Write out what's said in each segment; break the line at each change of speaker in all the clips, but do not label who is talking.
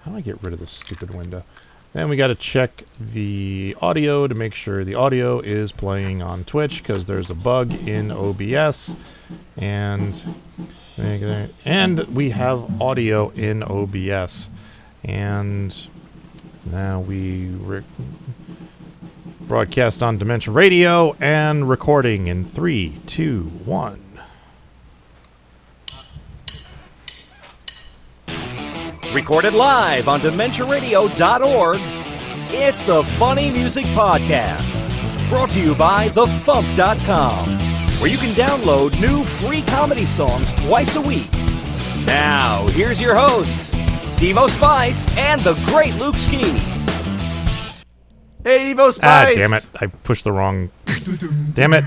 How do I get rid of this stupid window? Then we got to check the audio to make sure the audio is playing on Twitch because there's a bug in OBS. And we have audio in OBS. And now we broadcast on Dimension Radio and recording in 3, 2, 1.
Recorded live on DimensionRadio.org, it's the Funny Music Podcast, brought to you by FuMP.com, where you can download new free comedy songs twice a week. Now, here's your hosts, Devo Spice and the great Luke Ski.
Hey, Devo Spice!
Damn it. I pushed the wrong... Damn it.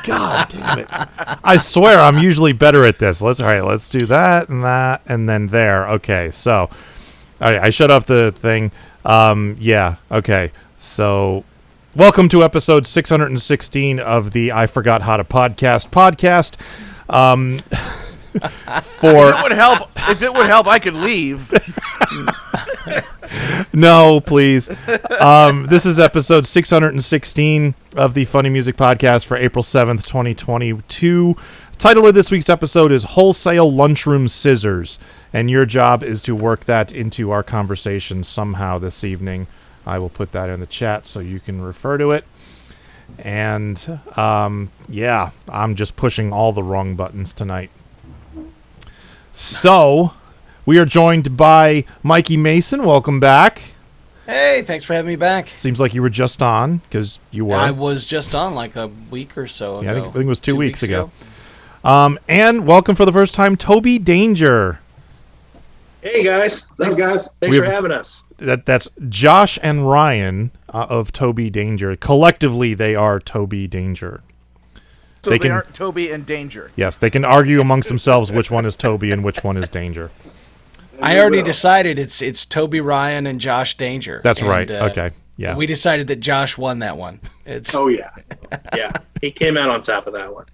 God damn it. I swear I'm usually better at this. Let's do that, and then there. Okay, so... All right, I shut off the thing. Yeah, okay. So, welcome to episode 616 of the I Forgot How to podcast.
If it would help, I could leave.
No, please. This is episode 616 of the Funny Music Podcast for April 7th, 2022. Title of this week's episode is Wholesale Lunchroom Scissors, and your job is to work that into our conversation somehow this evening. I will put that in the chat so you can refer to it. And, yeah, I'm just pushing all the wrong buttons tonight. So... we are joined by Mikey Mason. Welcome back.
Hey, thanks for having me back.
Seems like you were just on, because you were.
I was just on like a week or so ago.
Yeah, I think it was 2 weeks ago. And welcome for the first time, Toby Danger.
Hey, guys. Thanks for having us.
That's Josh and Ryan of Toby Danger. Collectively, they are Toby Danger.
So they aren't Toby and Danger.
Yes, they can argue amongst themselves which one is Toby and which one is Danger.
I already decided it's Toby Ryan and Josh Danger.
That's right. Okay. Yeah.
We decided that Josh won that one.
Oh yeah. Yeah. He came out on top of that one.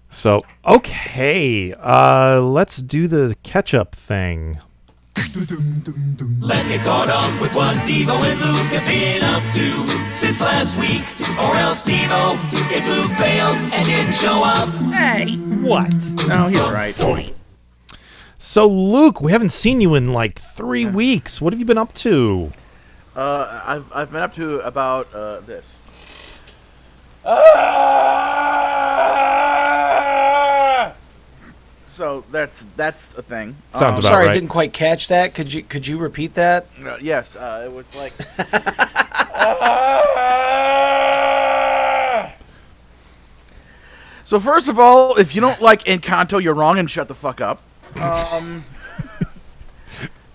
So, okay. Let's do the catch-up thing.
Let's get caught up with what Devo and Luke have been up to since last week. Or else Devo, if Luke bailed and didn't show up.
Hey, what? Oh, he's right.
So, Luke, we haven't seen you in like 3 weeks. What have you been up to?
I've been up to about this. So that's a thing.
Sounds about
sorry,
right.
I didn't quite catch that. Could you repeat that?
Yes, it was like. So first of all, if you don't like Encanto, you're wrong, and shut the fuck up.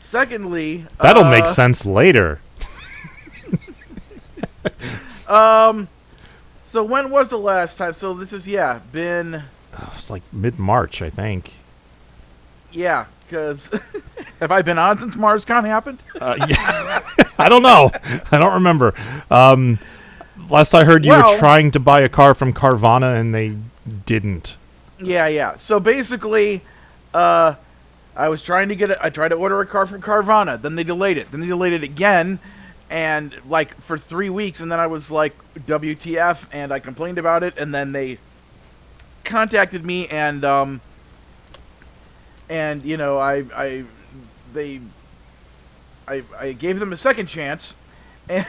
Secondly,
that'll make sense later.
So when was the last time? So this is been.
It's like mid-March, I think.
Yeah, because have I been on since MarsCon happened?
Yeah. I don't know. I don't remember. Last I heard, you were trying to buy a car from Carvana, and they didn't.
Yeah. So basically, I was trying to I tried to order a car from Carvana. Then they delayed it. Then they delayed it again, and like for 3 weeks. And then I was like, WTF? And I complained about it. And then they contacted me, and you know, I gave them a second chance, and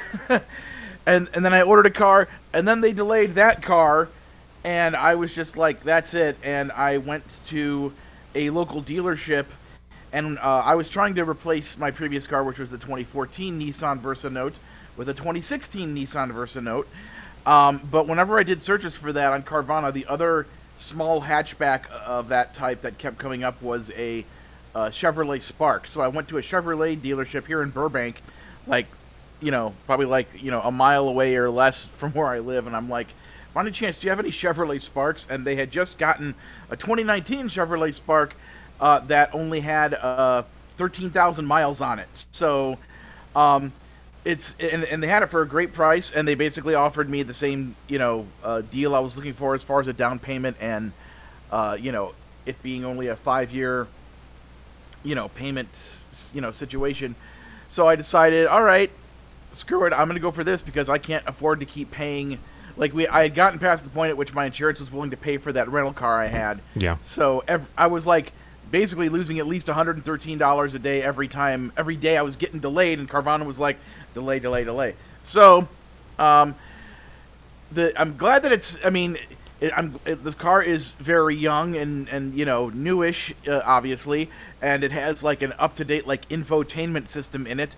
and then I ordered a car, and then they delayed that car, and I was just like, that's it. And I went to a local dealership, and I was trying to replace my previous car, which was the 2014 Nissan Versa Note, with a 2016 Nissan Versa Note. But whenever I did searches for that on Carvana, the other small hatchback of that type that kept coming up was a Chevrolet Spark. So I went to a Chevrolet dealership here in Burbank, like, you know, probably like, you know, a mile away or less from where I live. And I'm like, by any chance, do you have any Chevrolet Sparks? And they had just gotten a 2019 Chevrolet Spark that only had 13,000 miles on it. So it's and they had it for a great price, and they basically offered me the same, you know, deal I was looking for as far as a down payment and, you know, it being only a 5-year payment, situation. So I decided, all right, screw it, I'm going to go for this because I can't afford to keep paying. I had gotten past the point at which my insurance was willing to pay for that rental car I had.
Yeah.
So I was basically losing at least $113 a day every day I was getting delayed, and Carvana was like, delay. So, I'm glad that it's. I mean, the car is very young and newish, obviously, and it has an up-to-date infotainment system in it.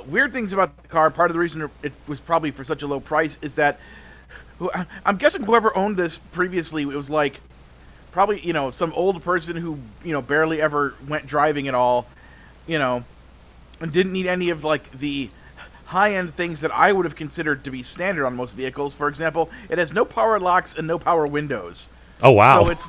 Weird things about the car. Part of the reason it was probably for such a low price is that I'm guessing whoever owned this previously, it was probably some old person who barely ever went driving at all, and didn't need any of the high-end things that I would have considered to be standard on most vehicles. For example, it has no power locks and no power windows.
Oh wow!
So it's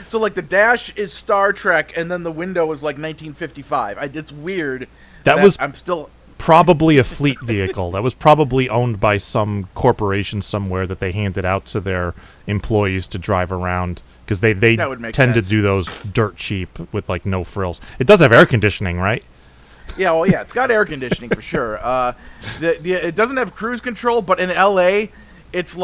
so the dash is Star Trek, and then the window is 1955. It's weird. I'm still
probably a fleet vehicle. That was probably owned by some corporation somewhere that they handed out to their employees to drive around, because they tend to do those dirt cheap with no frills. It does have air conditioning, right?
Yeah, well, yeah, it's got air conditioning for sure. It doesn't have cruise control, but in LA, it's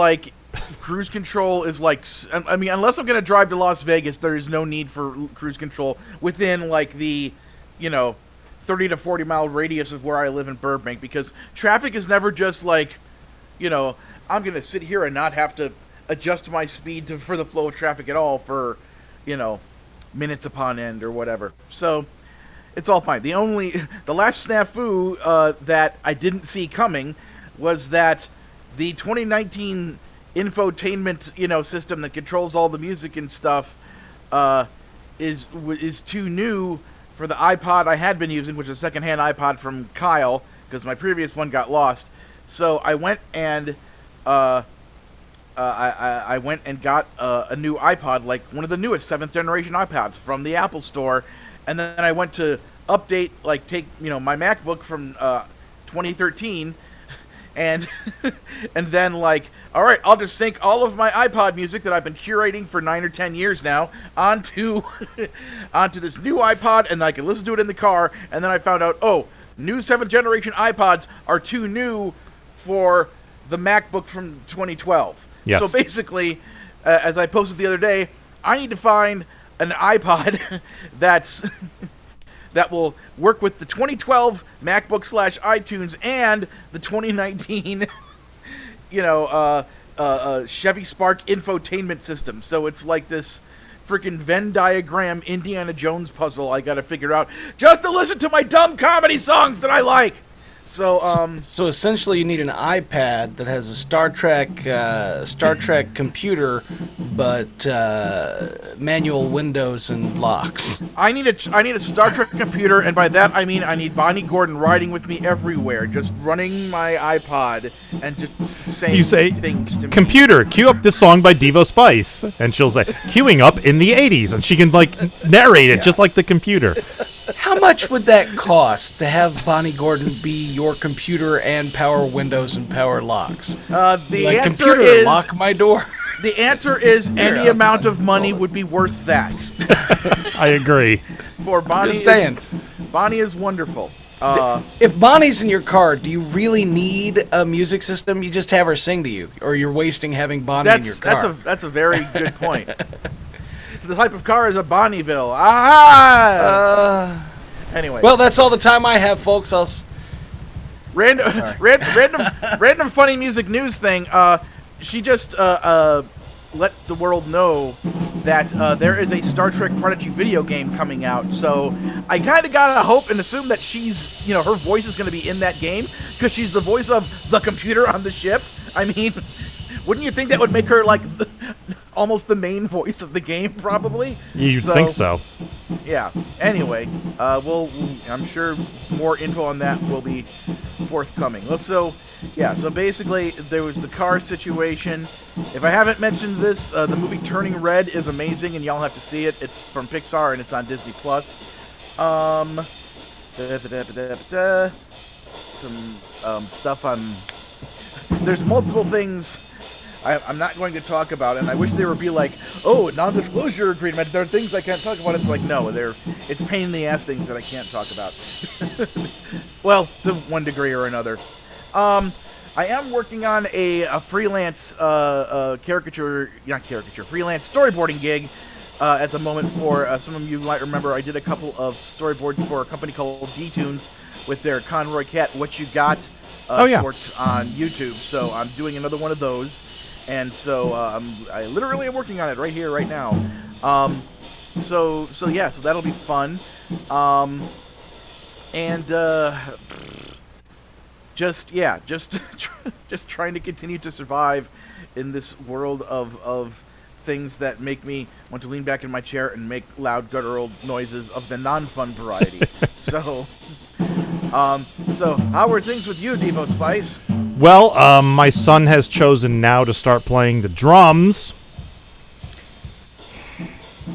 cruise control is I mean, unless I'm going to drive to Las Vegas, there is no need for cruise control within the 30 to 40 mile radius of where I live in Burbank, because traffic is never just I'm going to sit here and not have to adjust my speed for the flow of traffic at all for minutes upon end or whatever. So it's all fine. The last snafu that I didn't see coming was that the 2019 infotainment system that controls all the music and stuff is too new for the iPod I had been using, which is a secondhand iPod from Kyle, because my previous one got lost. So I went and I went and got a new iPod, one of the newest 7th generation iPods from the Apple Store, and then I went to update, take my MacBook from 2013, and and then all right, I'll just sync all of my iPod music that I've been curating for 9 or 10 years now onto this new iPod, and I can listen to it in the car. And then I found out, new 7th generation iPods are too new for the MacBook from 2012.
Yes.
So basically, as I posted the other day, I need to find an iPod that will work with the 2012 MacBook / iTunes and the 2019 Chevy Spark infotainment system. So it's this freaking Venn diagram Indiana Jones puzzle I gotta figure out just to listen to my dumb comedy songs that I like. So
essentially, you need an iPad that has a Star Trek computer, but manual windows and locks.
I need a Star Trek computer, and by that I mean I need Bonnie Gordon riding with me everywhere, just running my iPod and just saying things to me.
Computer, cue up this song by Devo Spice, and she'll say, queuing up in the 80s, and she can narrate it just like the computer.
How much would that cost to have Bonnie Gordon be your computer and power windows and power locks?
The answer
computer,
is
lock my door.
The answer is any amount of money would be worth that.
I agree.
For Bonnie,
just saying.
Bonnie is wonderful.
If Bonnie's in your car, do you really need a music system? You just have her sing to you, or you're wasting having Bonnie in your car.
That's a very good point. The type of car is a Bonnieville. Anyway.
Well, that's all the time I have, folks.
Random funny music news thing. She just let the world know that there is a Star Trek Prodigy video game coming out. So I kind of gotta hope and assume that she's, her voice is going to be in that game, because she's the voice of the computer on the ship. I mean, wouldn't you think that would make her almost the main voice of the game, probably?
You'd think so.
Yeah. Anyway, I'm sure more info on that will be forthcoming. So basically, there was the car situation. If I haven't mentioned this, the movie Turning Red is amazing, and y'all have to see it. It's from Pixar, and it's on Disney+. Some stuff on... There's multiple things I'm not going to talk about it. And I wish there would be like, oh, non-disclosure agreement. There are things I can't talk about. It's like, no, it's pain in the ass things that I can't talk about. Well, to one degree or another. I am working on a freelance freelance storyboarding gig at the moment for some of you might remember I did a couple of storyboards for a company called D-Tunes with their Conroy Cat What You Got shorts on YouTube. So I'm doing another one of those. And so I literally am working on it right here, right now. So that'll be fun. Just trying to continue to survive in this world of things that make me want to lean back in my chair and make loud guttural noises of the non-fun variety. So how are things with you, Devo Spice?
Well, my son has chosen now to start playing the drums.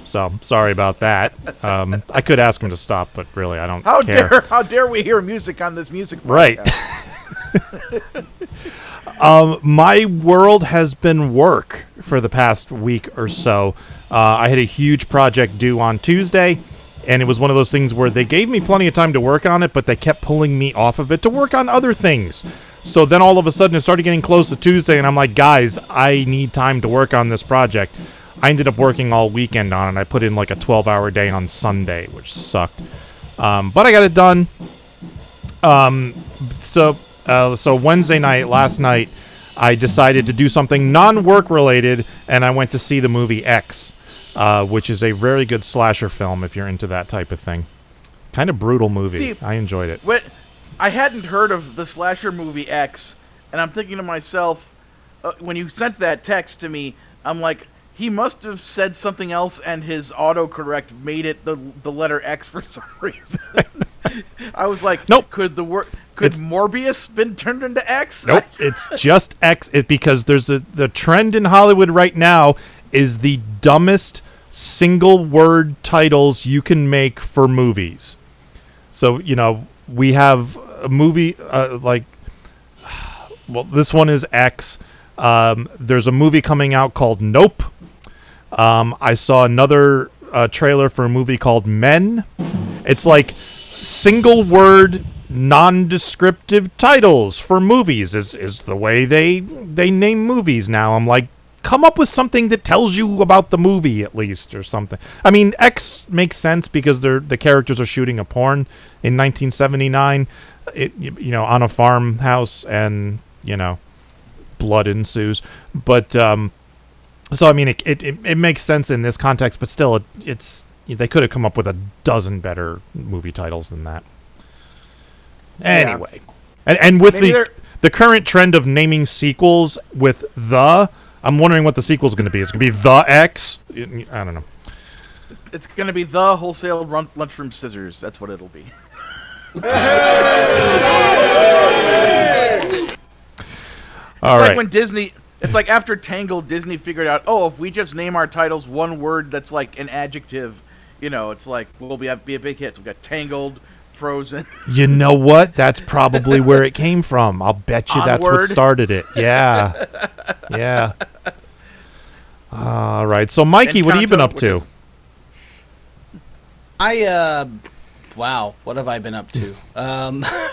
So, sorry about that. I could ask him to stop, but really, I don't care.
How dare we hear music on this music podcast?
Right. My world has been work for the past week or so. I had a huge project due on Tuesday, and it was one of those things where they gave me plenty of time to work on it, but they kept pulling me off of it to work on other things. So then all of a sudden it started getting close to Tuesday, and I'm like, guys, I need time to work on this project. I ended up working all weekend on it. I put in like a 12-hour day on Sunday, which sucked. But I got it done. So Wednesday night, last night, I decided to do something non-work related, and I went to see the movie X, which is a very good slasher film if you're into that type of thing. Kind of brutal movie. I enjoyed it.
I hadn't heard of the slasher movie X, and I'm thinking to myself, when you sent that text to me, I'm like, he must have said something else, and his autocorrect made it the letter X for some reason. I was like,
nope.
Could Morbius been turned into X?
Nope, it's just X. Because there's the trend in Hollywood right now is the dumbest single word titles you can make for movies. So, we have a movie this one is X. There's a movie coming out called Nope. I saw another trailer for a movie called Men. It's like single word non-descriptive titles for movies is the way they name movies now. I'm like, come up with something that tells you about the movie at least, or something. I mean, X makes sense because the characters are shooting a porn in 1979, on a farmhouse, and blood ensues. But so I mean, it makes sense in this context, but still, they could have come up with a dozen better movie titles than that. Anyway, and with the current trend of naming sequels with I'm wondering what the sequel's going to be. It's going to be The X? I don't know.
It's going to be The Wholesale Lunchroom Scissors. That's what it'll be. It's like after Tangled, Disney figured out, if we just name our titles one word that's like an adjective, it's like we'll be a big hit. So we got Tangled, Frozen.
You know what? That's probably where it came from. I'll bet you that's what started it. Yeah. Yeah. All right. So, Mikey, what have you been up to?
Wow, what have I been up to?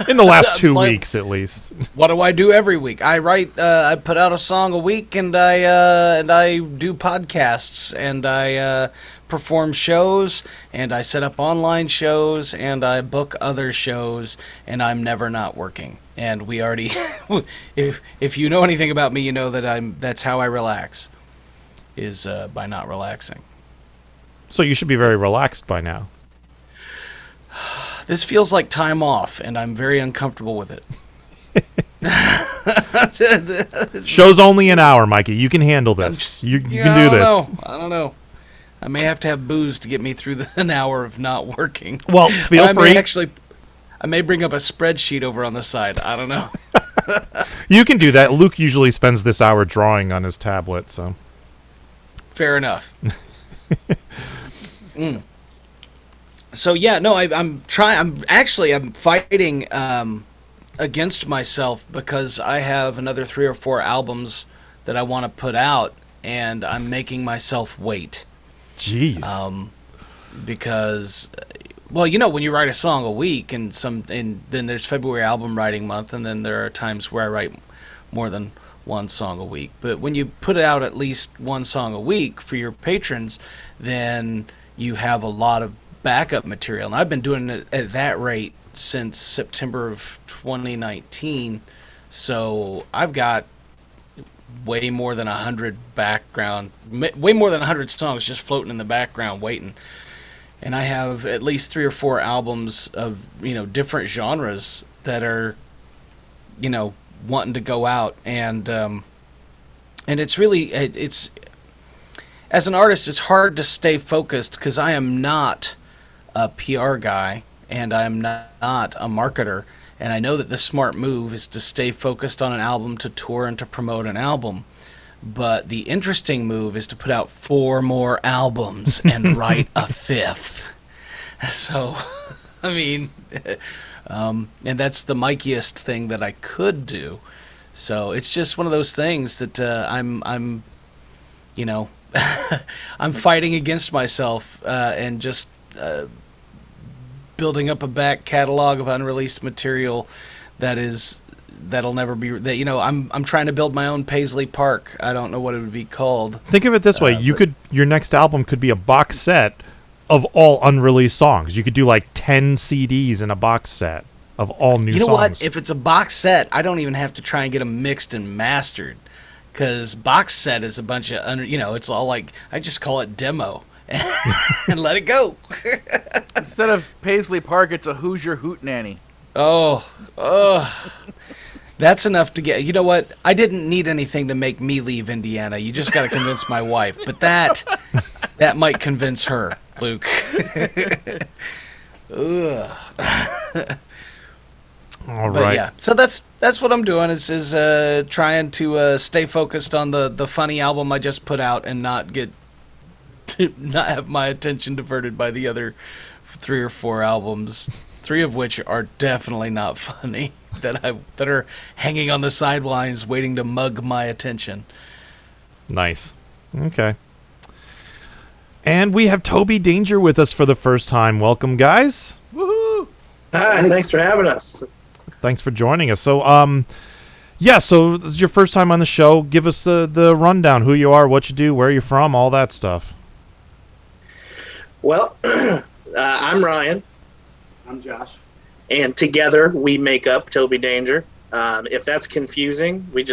In the last 2 weeks, at least.
What do I do every week? I write. I put out a song a week, and I do podcasts, and I perform shows, and I set up online shows, and I book other shows, and I'm never not working. And we already, if you know anything about me, you know that that's how I relax, is by not relaxing.
So you should be very relaxed by now.
This feels like time off, and I'm very uncomfortable with it.
Show's only an hour, Mikey. You can handle this. You can do this.
I don't know. I may have to have booze to get me through an hour of not working.
Well, feel free.
I may bring up a spreadsheet over on the side. I don't know.
You can do that. Luke usually spends this hour drawing on his tablet, so.
Fair enough. So yeah, no, I'm fighting against myself because I have another 3 or 4 albums that I want to put out, and I'm making myself wait.
Jeez.
Because, well, you know, when you write a song a week, and then there's February album writing month, and then there are times where I write more than one song a week. But when you put out at least one song a week for your patrons, then you have a lot of backup material. And I've been doing it at that rate since September of 2019. So I've got way more than 100 songs just floating in the background waiting. And I have at least 3 or 4 albums of, you know, different genres that are, you know, wanting to go out. And it's really, it's as an artist, it's hard to stay focused because I am not a PR guy and I'm not a marketer. And I know that the smart move is to stay focused on an album, to tour, and to promote an album. But the interesting move is to put out 4 more albums and write a 5th. So, I mean, and that's the Mikeyest thing that I could do. So it's just one of those things that I'm, you know, I'm fighting against myself and just building up a back catalog of unreleased material that'll never be, that, you know, I'm trying to build my own Paisley Park. I don't know what it would be called.
Think of it this way: your next album could be a box set of all unreleased songs. You could do like 10 CDs in a box set of all new songs.
You know what? If it's a box set, I don't even have to try and get them mixed and mastered, because box set is a bunch of you know, it's all like, I just call it demo and let it go.
Instead of Paisley Park, it's a Hoosier Hootenanny.
Oh, that's enough to get. You know what? I didn't need anything to make me leave Indiana. You just got to convince my wife. But that might convince her, Luke. Ugh.
All right.
But yeah, so that's what I'm doing is trying to stay focused on the funny album I just put out and not have my attention diverted by the other 3 or 4 albums, 3 of which are definitely not funny, that are hanging on the sidelines waiting to mug my attention.
Nice. Okay. And we have Toby Danger with us for the first time. Welcome, guys.
Woohoo!
Hi, thanks for having us.
Thanks for joining us. So, so this is your first time on the show. Give us the rundown: who you are, what you do, where you're from, all that stuff.
Well, I'm Ryan.
I'm Josh.
And together we make up Toby Danger. If that's confusing, we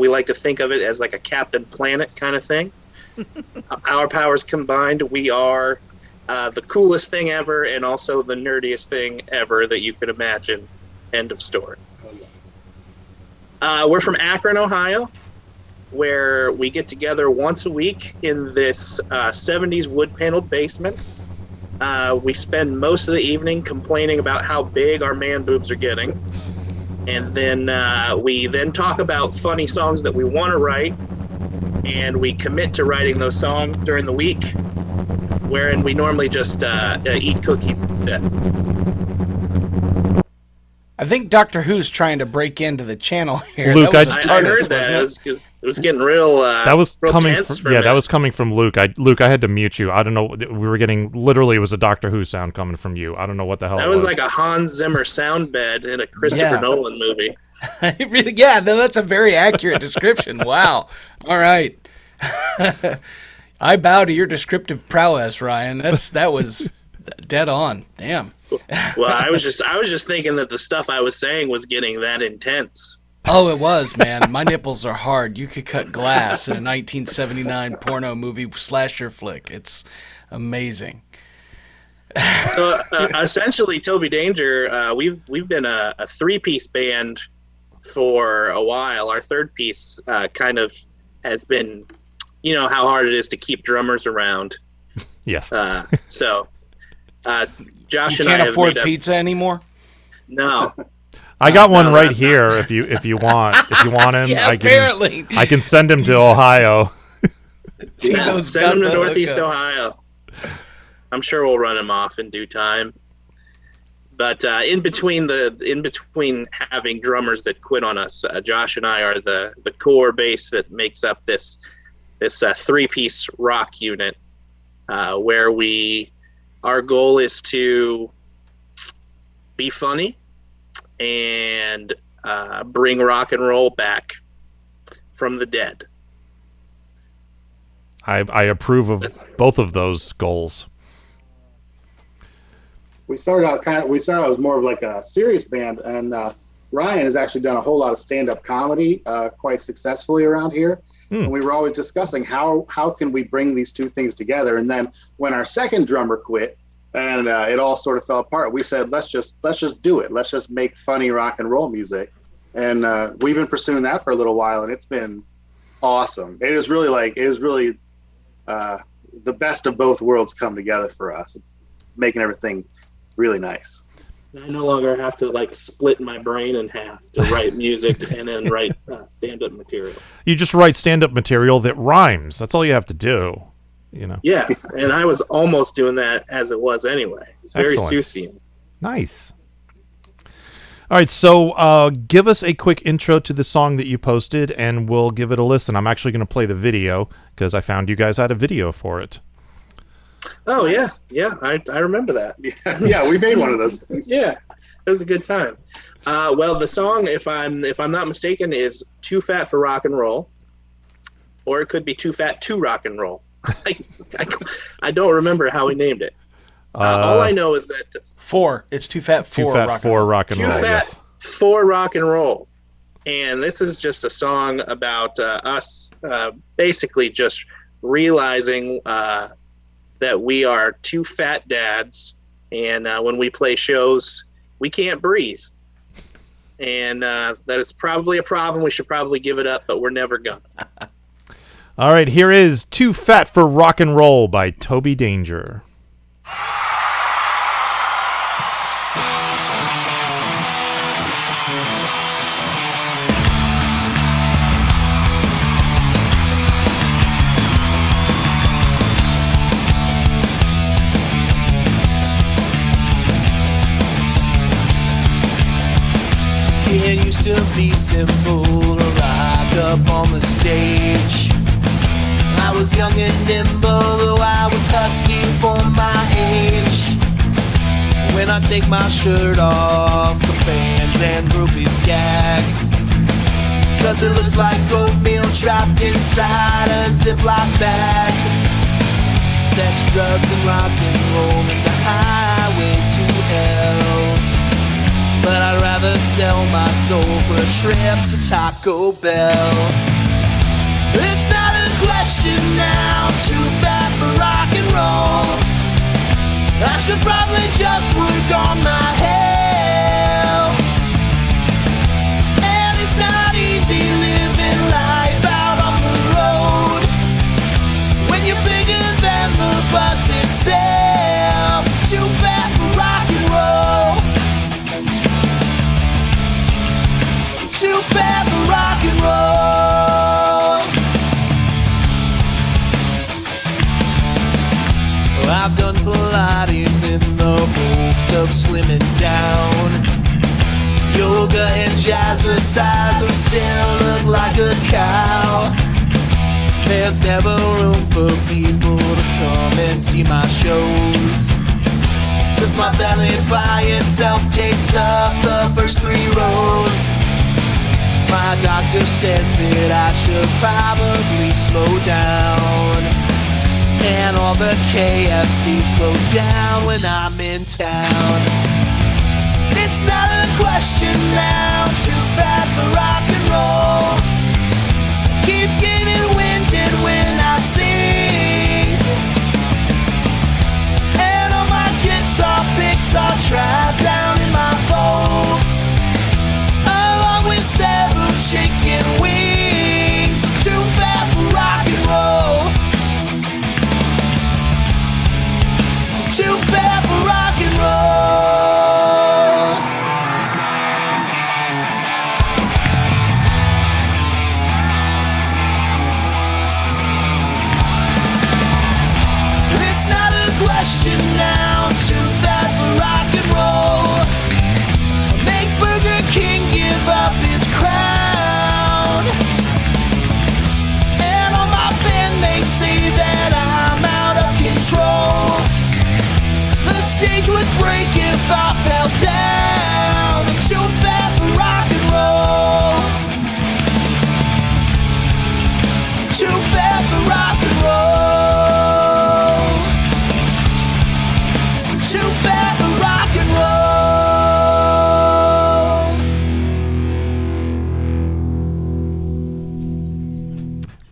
like to think of it as like a Captain Planet kind of thing. Our powers combined, we are the coolest thing ever and also the nerdiest thing ever that you could imagine. End of story.
Oh, yeah.
We're from Akron, Ohio, where we get together once a week in this 70s wood-paneled basement. We spend most of the evening complaining about how big our man boobs are getting. And then we talk about funny songs that we want to write. And we commit to writing those songs during the week, wherein we normally just eat cookies instead.
I think Doctor Who's trying to break into the channel here.
Luke,
I heard that. It was getting real.
That was
real
coming.
tense
That was coming from Luke. Luke, I had to mute you. I don't know. We were getting literally. It was a Doctor Who sound coming from you. I don't know what the hell.
That was like a Hans Zimmer sound bed in a Christopher Nolan movie.
Really, yeah. No, that's a very accurate description. Wow. All right. I bow to your descriptive prowess, Ryan. That was dead on. Damn.
Well, I was just thinking that the stuff I was saying was getting that intense.
Oh, it was, man. My nipples are hard. You could cut glass in a 1979 porno movie slasher flick. It's amazing.
So essentially, Toby Danger, we've been a 3-piece band for a while. Our 3rd piece kind of has been, you know, how hard it is to keep drummers around.
Yes.
Josh
you
and I
can't
have
afford
made
pizza anymore?
No.
I got one right here. If you want him,
Yeah,
I can send him to Ohio.
Devo's
Send him to Northeast Ohio. I'm sure we'll run him off in due time. But in between having drummers that quit on us, Josh and I are the core base that makes up this 3-piece rock unit, where our goal is to be funny and bring rock and roll back from the dead.
I approve of both of those goals.
We started out as more of like a serious band, and Ryan has actually done a whole lot of stand-up comedy quite successfully around here. And we were always discussing how can we bring these two things together. And then when our second drummer quit and it all sort of fell apart, we said, let's just do it. Let's just make funny rock and roll music. And we've been pursuing that for a little while, and it's been awesome. It is really the best of both worlds come together for us. It's making everything really nice.
I no longer have to like split my brain in half to write music and then write stand-up material.
You just write stand-up material that rhymes. That's all you have to do, you know.
Yeah, and I was almost doing that as it was anyway. It's very Seussian.
Nice. All right, so give us a quick intro to the song that you posted, and we'll give it a listen. I'm actually going to play the video because I found you guys had a video for it.
Oh, yeah. I remember that.
Yeah, we made one of those things.
Yeah, it was a good time. Well, the song, if I'm not mistaken, is Too Fat for Rock and Roll, or it could be Too Fat to Rock and Roll. I don't remember how we named it. All I know is that
4. It's Too Fat for
rock and roll.
Too Fat for Rock and Roll. And this is just a song about us basically just realizing that we are two fat dads, and when we play shows, we can't breathe. And that is probably a problem. We should probably give it up, but we're never gonna.
All right, here is Too Fat for Rock and Roll by Toby Danger.
It used to be simple to rock up on the stage. I was young and nimble, though I was husky for my age. When I take my shirt off, the fans and groupies gag, 'cause it looks like oatmeal trapped inside a Ziploc bag. Sex, drugs, and rock and roll in the highway to hell. But I'd rather sell my soul for a trip to Taco Bell. It's not a question now, too fat for rock and roll. I should probably just work on my health. And it's not easy living life out on the road when you're bigger than the bus itself. Too fat for rock and roll. Too fat for rock and roll. I've done Pilates in the hopes of slimming down. Yoga and jazzercise or still look like a cow. There's never room for people to come and see my shows, 'cause my belly by itself takes up the first 3 rows. My doctor says that I should probably slow down, and all the KFCs close down when I'm in town. It's not a question now, too fat for rock and roll. Keep getting winded when I sing, and all my guitar picks are trapped down in my folds, along with several chicken wings. Too fat for rock and roll. Too fat for rock and roll.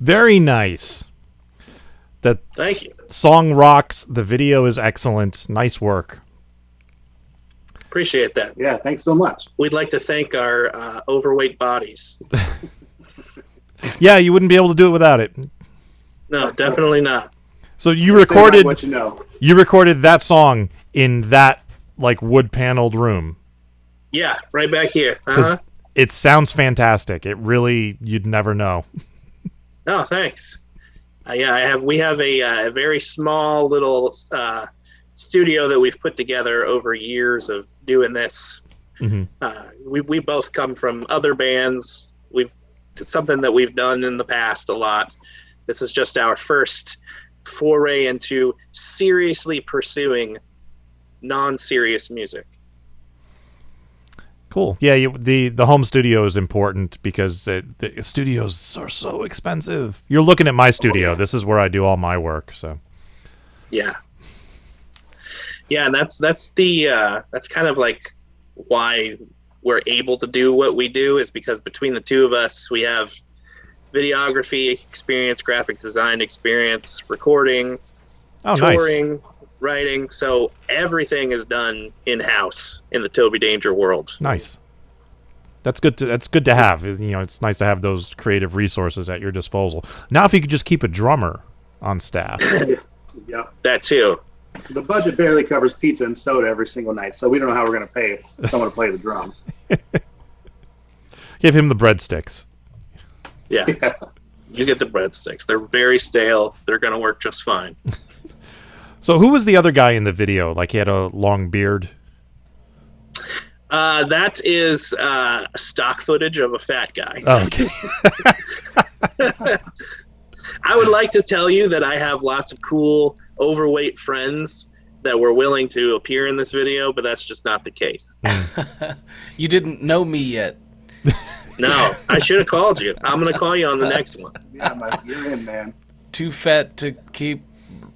Very nice. That
Thank you.
Song rocks. The video is excellent. Nice work.
Appreciate that.
Yeah, thanks so much.
We'd like to thank our overweight bodies.
Yeah, you wouldn't be able to do it without it.
No, definitely not.
So you
Say
recorded
what you know.
you recorded that song in that like wood paneled room.
Yeah, right back here.
'Cause it sounds fantastic. It really, you'd never know.
Oh, thanks. Yeah, we have a very small little studio that we've put together over years of doing this.
Mm-hmm.
We both come from other bands. It's something that we've done in the past a lot. This is just our first foray into seriously pursuing non-serious music.
Cool. Yeah, the home studio is important because the studios are so expensive. You're looking at my studio. This is where I do all my work. So.
Yeah. Yeah, and that's kind of like why we're able to do what we do, is because between the two of us, we have videography experience, graphic design experience, recording, touring, writing. So everything is done in-house in the Toby Danger world.
Nice. That's good to have. You know, it's nice to have those creative resources at your disposal. Now, if you could just keep a drummer on staff.
Yeah.
That too.
The budget barely covers pizza and soda every single night, so we don't know how we're going to pay someone to play the drums.
Give him the breadsticks.
Yeah. You get the breadsticks. They're very stale. They're going to work just fine.
So who was the other guy in the video? Like, he had a long beard?
That is stock footage of a fat guy.
Oh, okay.
I would like to tell you that I have lots of cool overweight friends that were willing to appear in this video, but that's just not the case.
You didn't know me yet.
No, I should have called you. I'm going to call you on the next one.
Yeah, you're in, man.
Too fat to keep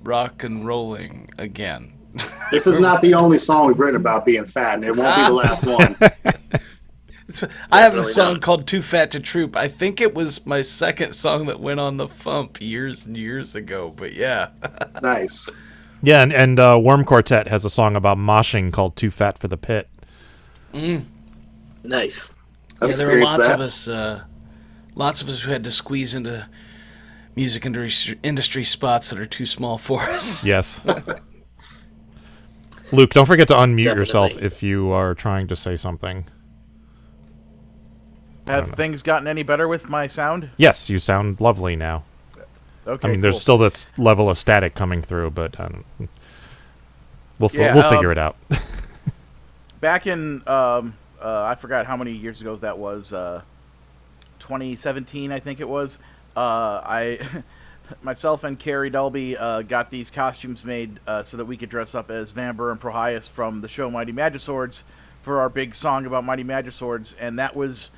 rock and rolling again.
This is not the only song we've written about being fat, and it won't be the last one.
I have a song called Too Fat to Troop. I think it was my second song that went on the FuMP years and years ago, but yeah.
Nice.
Yeah, and Worm Quartet has a song about moshing called Too Fat for the Pit.
Nice.
I've
There were
experienced
lots of us who had to squeeze into music industry spots that are too small for us.
Yes. Luke, don't forget to unmute
Definitely.
yourself if you are trying to say something.
Have things gotten any better with my sound?
Yes, you sound lovely now.
Okay.
I mean, there's still this level of static coming through, but we'll figure it out.
Back in, I forgot how many years ago that was, 2017, I think it was. Myself and Carrie Delby got these costumes made so that we could dress up as Vamber and Prohias from the show Mighty Magiswords for our big song about Mighty Magiswords, and that was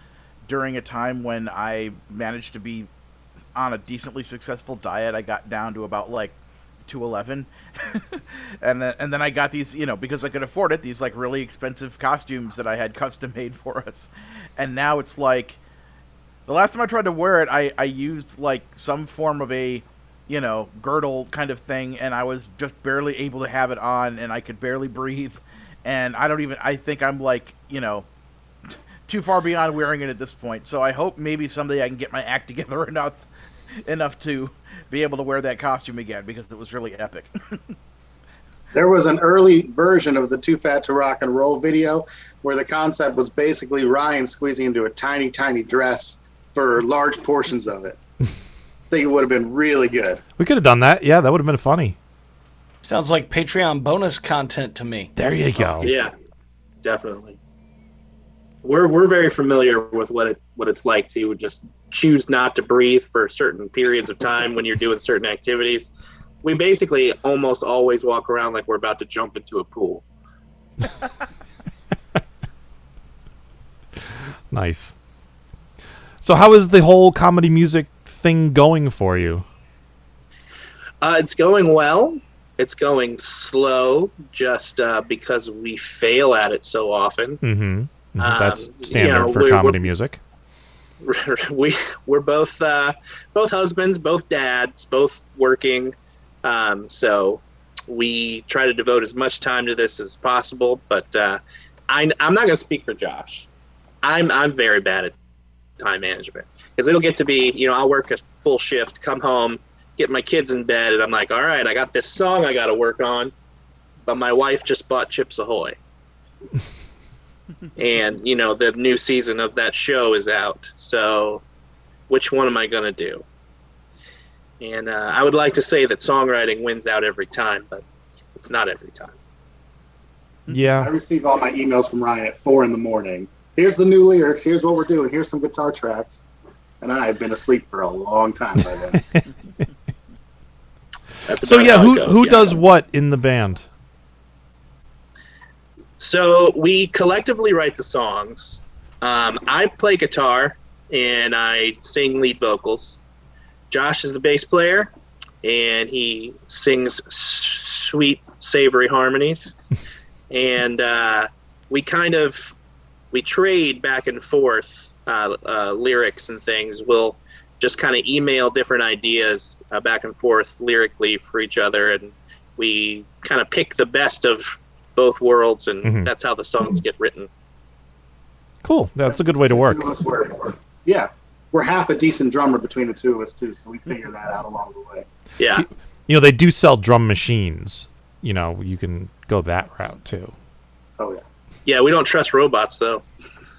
during a time when I managed to be on a decently successful diet. I got down to about like 211, and then I got these, because I could afford it, these like really expensive costumes that I had custom made for us, and now it's like the last time I tried to wear it, I used like some form of a girdle kind of thing, and I was just barely able to have it on, and I could barely breathe, and I think I'm like too far beyond wearing it at this point. So I hope maybe someday I can get my act together enough to be able to wear that costume again, because it was really epic.
There was an early version of the Too Fat to Rock and Roll video where the concept was basically Ryan squeezing into a tiny, tiny dress for large portions of it. I think it would have been really good.
We could have done that. Yeah, that would have been funny.
Sounds like Patreon bonus content to me.
There you go.
Yeah, definitely. We're very familiar with what it's like to just choose not to breathe for certain periods of time when you're doing certain activities. We basically almost always walk around like we're about to jump into a pool.
Nice. So how is the whole comedy music thing going for you?
It's going well. It's going slow just because we fail at it so often.
Mm-hmm. That's standard for
we're
comedy music.
we're both husbands, both dads, both working. So we try to devote as much time to this as possible. But I'm not going to speak for Josh. I'm very bad at time management, because it'll get to be, I'll work a full shift, come home, get my kids in bed, and I'm like, all right, I got this song I got to work on, but my wife just bought Chips Ahoy. And, the new season of that show is out. So which one am I going to do? And I would like to say that songwriting wins out every time, but it's not every time.
Yeah.
I receive all my emails from Ryan at 4 a.m. Here's the new lyrics. Here's what we're doing. Here's some guitar tracks. And I have been asleep for a long time by then.
That's
So
about
yeah,
how it goes.
who does what in the band?
So we collectively write the songs. I play guitar and I sing lead vocals. Josh is the bass player and he sings sweet, savory harmonies. And we trade back and forth lyrics and things. We'll just kind of email different ideas back and forth lyrically for each other, and we kind of pick the best of both worlds, and that's how the songs get written.
Cool. That's a good way to work.
We're half a decent drummer between the two of us too, so we figure that out along the way.
Yeah.
They do sell drum machines. You can go that route too.
Oh yeah.
Yeah, we don't trust robots though.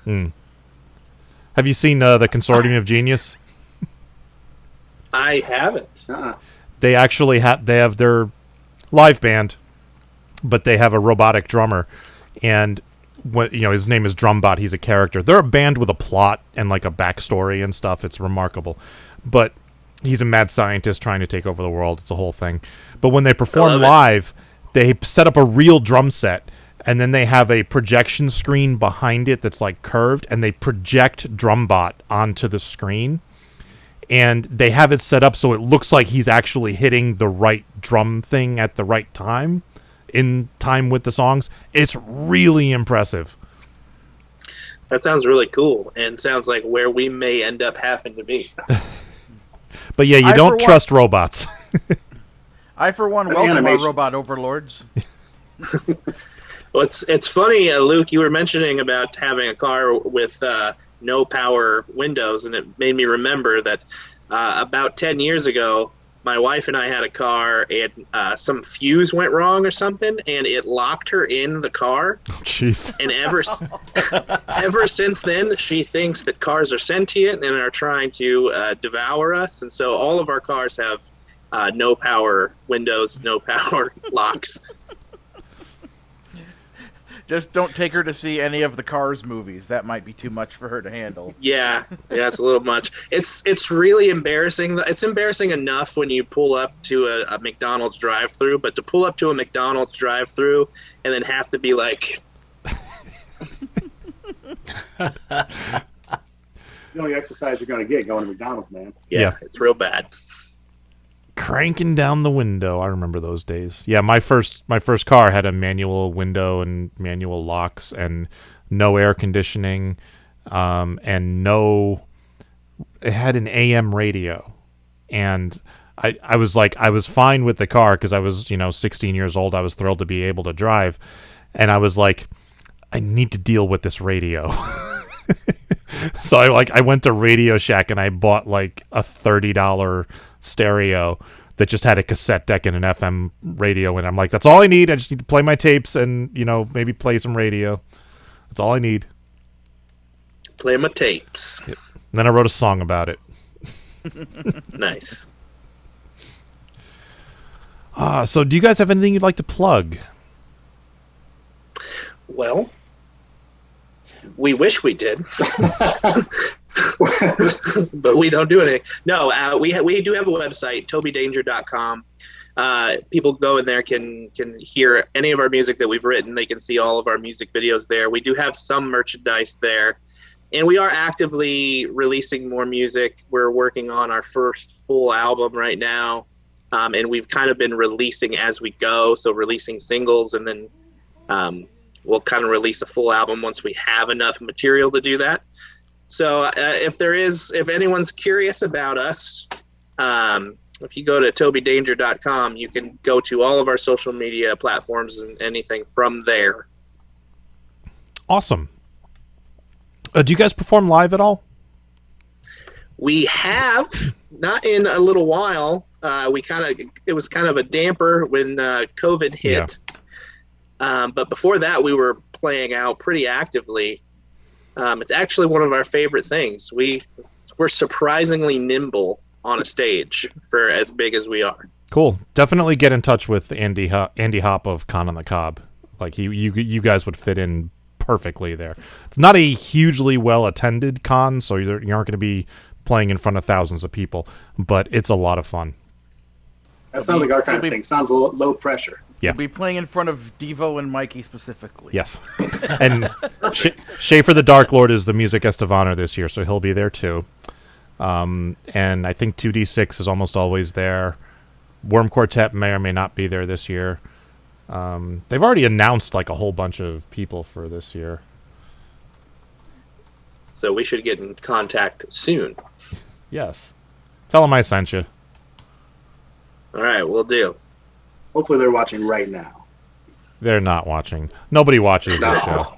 Have you seen the Consortium of Genius?
I haven't.
They actually have their live band, but they have a robotic drummer, and his name is Drumbot. He's a character. They're a band with a plot and like a backstory and stuff. It's remarkable, but he's a mad scientist trying to take over the world. It's a whole thing. But when they perform live, they set up a real drum set, and then they have a projection screen behind it that's like curved, and they project Drumbot onto the screen. And they have it set up so it looks like he's actually hitting the right drum thing at the right time, in time with the songs. It's really impressive.
That sounds really cool, and sounds like where we may end up having to be.
But yeah, you don't trust robots.
I, for one, welcome our robot overlords.
Well, it's funny, Luke, you were mentioning about having a car with no power windows, and it made me remember that about 10 years ago, my wife and I had a car, and some fuse went wrong or something, and it locked her in the car.
Oh, jeez.
And ever since then, she thinks that cars are sentient and are trying to devour us, and so all of our cars have no power windows, no power locks.
Just don't take her to see any of the Cars movies. That might be too much for her to handle.
Yeah, it's a little much. It's really embarrassing. It's embarrassing enough when you pull up to a McDonald's drive-thru, but to pull up to a McDonald's drive-thru and then have to be like...
The only exercise you're going to get going to McDonald's, man.
Yeah, it's real bad.
Cranking down the window. I remember those days. Yeah, my first car had a manual window and manual locks and no air conditioning, and it had an AM radio. And I was fine with the car because I was, 16 years old. I was thrilled to be able to drive. And I was like, I need to deal with this radio. So I went to Radio Shack and I bought like a $30 stereo that just had a cassette deck and an FM radio, and I'm like, that's all I need. I just need to play my tapes and maybe play some radio. That's all I need.
Play my tapes.
Yep. And then I wrote a song about it.
Nice.
So do you guys have anything you'd like to plug?
Well, we wish we did. But we don't do anything. No, we do have a website, tobydanger.com. People go in there can hear any of our music that we've written. They can see all of our music videos there. We do have some merchandise there, and we are actively releasing more music. We're working on our first full album right now, and we've kind of been releasing as we go, so releasing singles, and then we'll kind of release a full album once we have enough material to do that. So if anyone's curious about us, if you go to tobydanger.com, you can go to all of our social media platforms and anything from there.
Awesome. Do you guys perform live at all?
We have, not in a little while. It was kind of a damper when COVID hit. Yeah. But before that, we were playing out pretty actively. It's actually one of our favorite things. We're surprisingly nimble on a stage for as big as we are.
Cool. Definitely get in touch with Andy Hop of Con on the Cob. Like you guys would fit in perfectly there. It's not a hugely well attended con, so you aren't going to be playing in front of thousands of people, but it's a lot of fun.
That sounds like our kind of thing. Sounds a little low pressure.
Yeah. We'll be playing in front of Devo and Mikey specifically.
Yes. And Schaefer the Dark Lord is the music guest of honor this year, so he'll be there too. And I think 2D6 is almost always there. Worm Quartet may or may not be there this year. They've already announced like a whole bunch of people for this year.
So we should get in contact soon.
Yes. Tell them I sent you.
All right, we'll do.
Hopefully they're watching right now.
They're not watching. Nobody watches this show.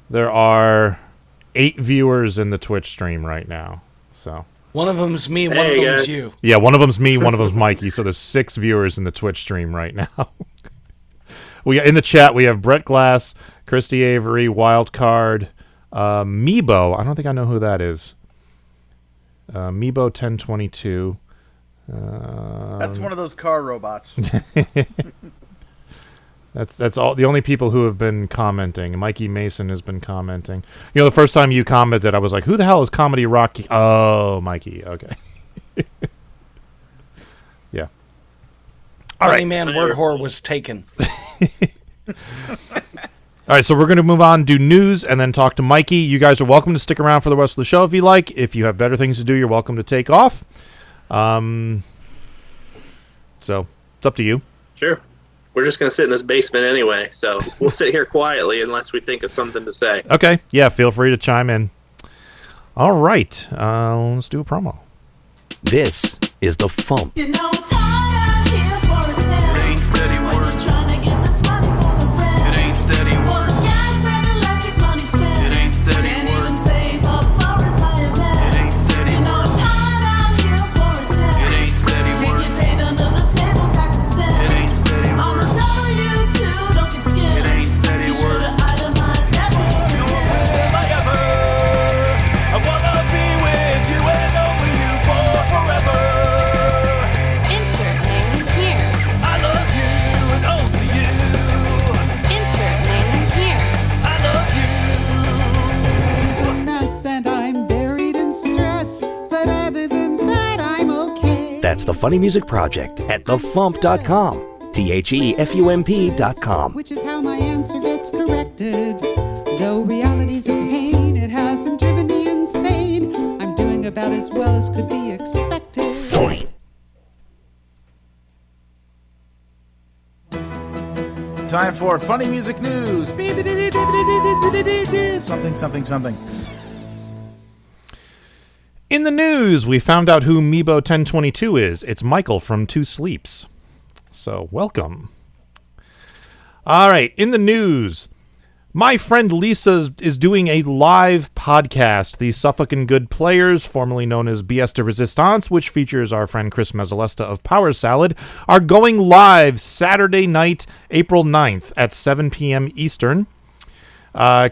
There are 8 viewers in the Twitch stream right now. So
one of them's me, one of them's you.
Yeah, one of them's me, one of them's Mikey. So there's 6 viewers in the Twitch stream right now. In the chat we have Brett Glass, Christy Avery, Wildcard, Meebo. I don't think I know who that is. Meebo 1022.
That's one of those car robots.
That's all. The only people who have been commenting. Mikey Mason has been commenting. You know, the first time you commented, I was like, "Who the hell is Comedy Rocky?" Oh, Mikey. Okay. Yeah.
All right, man. Word whore was taken.
All right, so we're going to move on, do news, and then talk to Mikey. You guys are welcome to stick around for the rest of the show if you like. If you have better things to do, you're welcome to take off. So it's up to you.
Sure. We're just going to sit in this basement anyway, so we'll sit here quietly unless we think of something to say.
Okay. Yeah, feel free to chime in. All right. Let's do a promo.
This is the FuMP.
You know it's hard out here for a tell.
It ain't steady
When
work.
you're trying to get this money for the rent.
It ain't steady
For
work.
the gas and electric money spent.
It ain't steady
Can't
work.
even save up for retirement.
It ain't steady
You know
work.
it's hard out here for a tell.
It ain't steady
Can't
work.
get paid under the table, taxes in.
It ain't steady
On the
work.
W-2, don't get skinned.
It ain't steady
You
work.
should've itemized everything you did.
I wanna be with you and only you for forever.
Insert name here.
I love you and only you.
Insert name here.
I love you.
It's a mess and I'm buried in stress, but other than that I'm okay.
That's the Funny Music Project at thefump.com. THEFUMP.com.
Which is how my answer gets corrected. Though reality's a pain, it hasn't driven me insane. I'm doing about as well as could be expected.
Time for funny music news. Something.
In the news, we found out who Meebo 1022 is. It's Michael from Two Sleeps. So, welcome. All right, in the news, my friend Lyssa is doing a live podcast, The Suffolk Good Players, formerly known as BS de Resistance, which features our friend Chris Mezzalesta of Power Salad, are going live Saturday night, April 9th at 7 p.m. Eastern.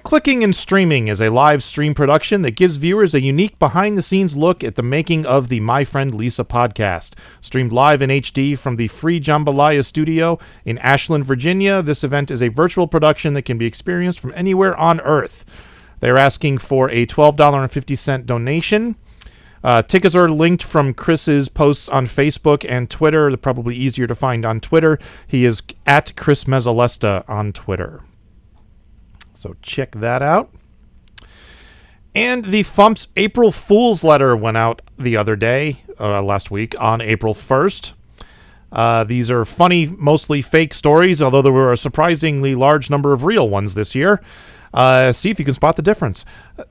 Clicking and Streaming is a live stream production that gives viewers a unique behind-the-scenes look at the making of the My Friend Lyssa podcast. Streamed live in HD from the Free Jambalaya studio in Ashland, Virginia, this event is a virtual production that can be experienced from anywhere on Earth. They're asking for a $12.50 donation. Tickets are linked from Chris's posts on Facebook and Twitter. They're probably easier to find on Twitter. He is at Chris Mezzalesta on Twitter. So check that out. And the FuMP's April Fool's Letter went out the other day, last week, on April 1st. These are funny, mostly fake stories, although there were a surprisingly large number of real ones this year. See if you can spot the difference.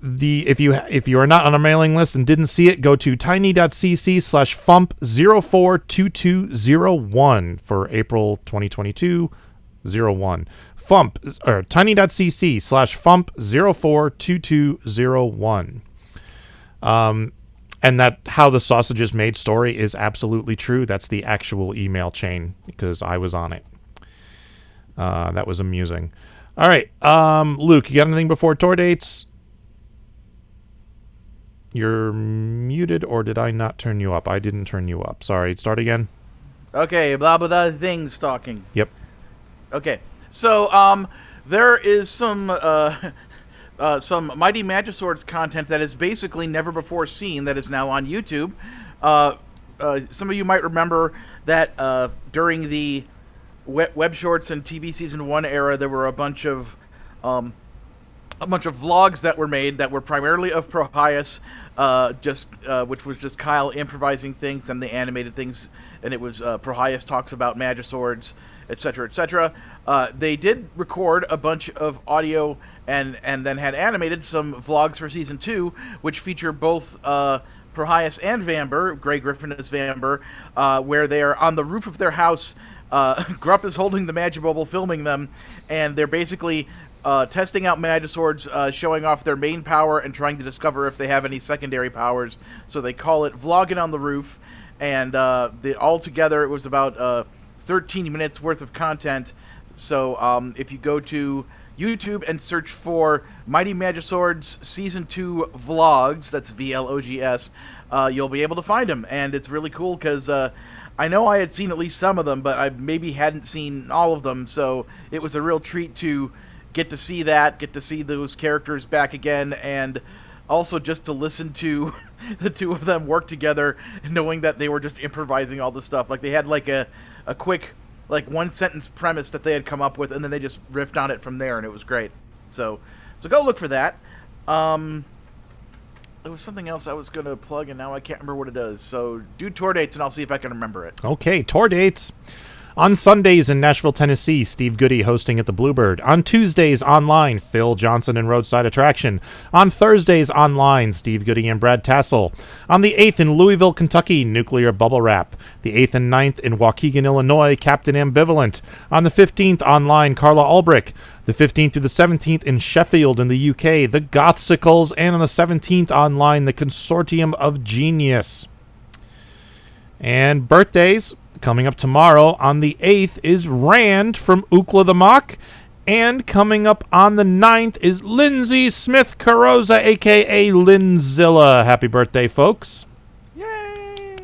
If you are not on a mailing list and didn't see it, go to tiny.cc/FuMP042201 for April 2022 01. FuMP or tiny.cc/FuMP042201. And that how the sausage is made story is absolutely true. That's the actual email chain because I was on it. That was amusing. All right, Luke, you got anything before tour dates? You're muted, or did I not turn you up? I didn't turn you up. Sorry, start again.
Okay, blah blah blah things talking.
Yep.
Okay, so there is some Mighty Magiswords content that is basically never before seen that is now on YouTube. Some of you might remember that during the web shorts and TV season 1 era, there were a bunch of vlogs that were made that were primarily of Prohias, which was just Kyle improvising things and the animated things, and it was Prohias talks about Magiswords, etc., etc. They did record a bunch of audio and then had animated some vlogs for season 2, which feature both Prohias and Vamber, Grey Griffin as Vamber, where they are on the roof of their house. Grupp is holding the Magibubble, filming them, and they're basically testing out Magiswords, showing off their main power and trying to discover if they have any secondary powers. So they call it Vlogging on the Roof, and altogether it was about 13 minutes worth of content. So if you go to YouTube and search for Mighty Magiswords Season 2 Vlogs, that's VLOGS, you'll be able to find them, and it's really cool because I know I had seen at least some of them, but I maybe hadn't seen all of them, so it was a real treat to get to see that, get to see those characters back again, and also just to listen to the two of them work together, knowing that they were just improvising all the stuff. Like, they had like a quick, like, one-sentence premise that they had come up with, and then they just riffed on it from there, and it was great. So go look for that. There was something else I was going to plug, and now I can't remember what it is. So do tour dates, and I'll see if I can remember it.
Okay, tour dates. On Sundays in Nashville, Tennessee, Steve Goody hosting at the Bluebird. On Tuesdays online, Phil Johnson and Roadside Attraction. On Thursdays online, Steve Goody and Brad Tassel. On the 8th in Louisville, Kentucky, Nuclear Bubble Wrap. The 8th and 9th in Waukegan, Illinois, Captain Ambivalent. On the 15th online, Carla Ulbrich. The 15th through the 17th in Sheffield in the UK, the Gothsicles. And on the 17th online, the Consortium of Genius. And birthdays. Coming up tomorrow on the 8th is Rand from Ookla the Mock. And coming up on the 9th is Lindsay Smith Carosa, a.k.a. Linzilla. Happy birthday, folks.
Yay!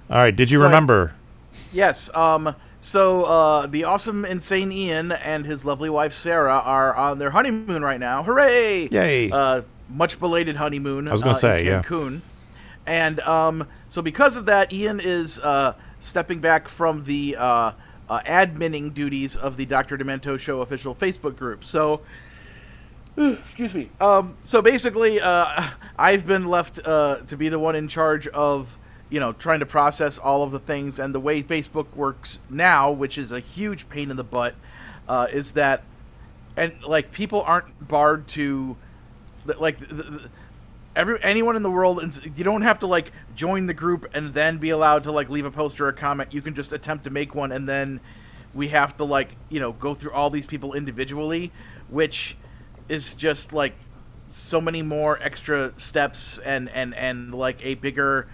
All right, did you remember?
Yes. So the awesome, insane Ian and his lovely wife Sarah are on their honeymoon right now. Hooray!
Yay!
Much belated honeymoon.
I was going to say,
in Cancun. And so because of that, Ian is stepping back from the adminning duties of the Dr. Demento Show official Facebook group. So, excuse me. So basically, I've been left to be the one in charge of, trying to process all of the things. And the way Facebook works now, which is a huge pain in the butt, is that, people aren't barred to, anyone in the world, you don't have to join the group and then be allowed to leave a post or a comment. You can just attempt to make one, and then we have to go through all these people individually, which is just so many more extra steps and a bigger,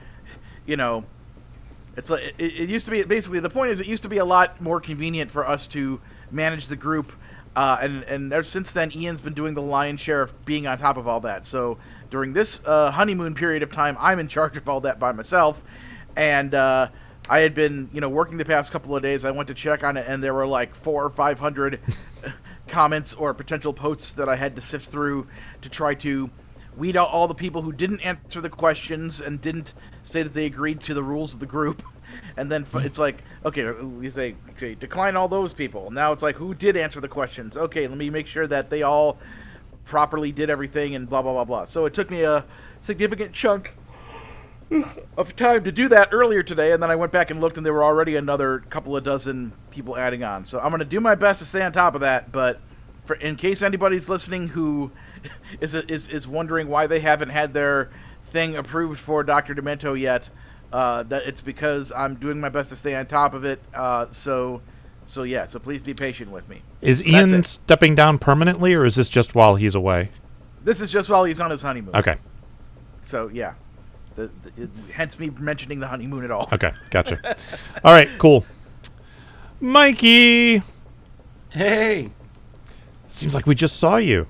it's it used to be, basically the point is it used to be a lot more convenient for us to manage the group, and ever since then Ian's been doing the lion's share of being on top of all that. So during this honeymoon period of time, I'm in charge of all that by myself, and I had been, working the past couple of days. I went to check on it, and there were 400 or 500 comments or potential posts that I had to sift through to try to weed out all the people who didn't answer the questions and didn't say that they agreed to the rules of the group. And then it's okay, you say, okay, decline all those people. Now it's who did answer the questions? Okay, let me make sure that they all properly did everything and blah, blah, blah, blah. So it took me a significant chunk of time to do that earlier today, and then I went back and looked, and there were already another couple of dozen people adding on. So I'm going to do my best to stay on top of that, but in case anybody's listening who is wondering why they haven't had their thing approved for Dr. Demento yet, that it's because I'm doing my best to stay on top of it. So please be patient with me.
Is Ian stepping down permanently, or is this just while he's away?
This is just while he's on his honeymoon.
Okay.
So, yeah. Hence me mentioning the honeymoon at all.
Okay, gotcha. All right, cool. Mikey!
Hey!
Seems like we just saw you.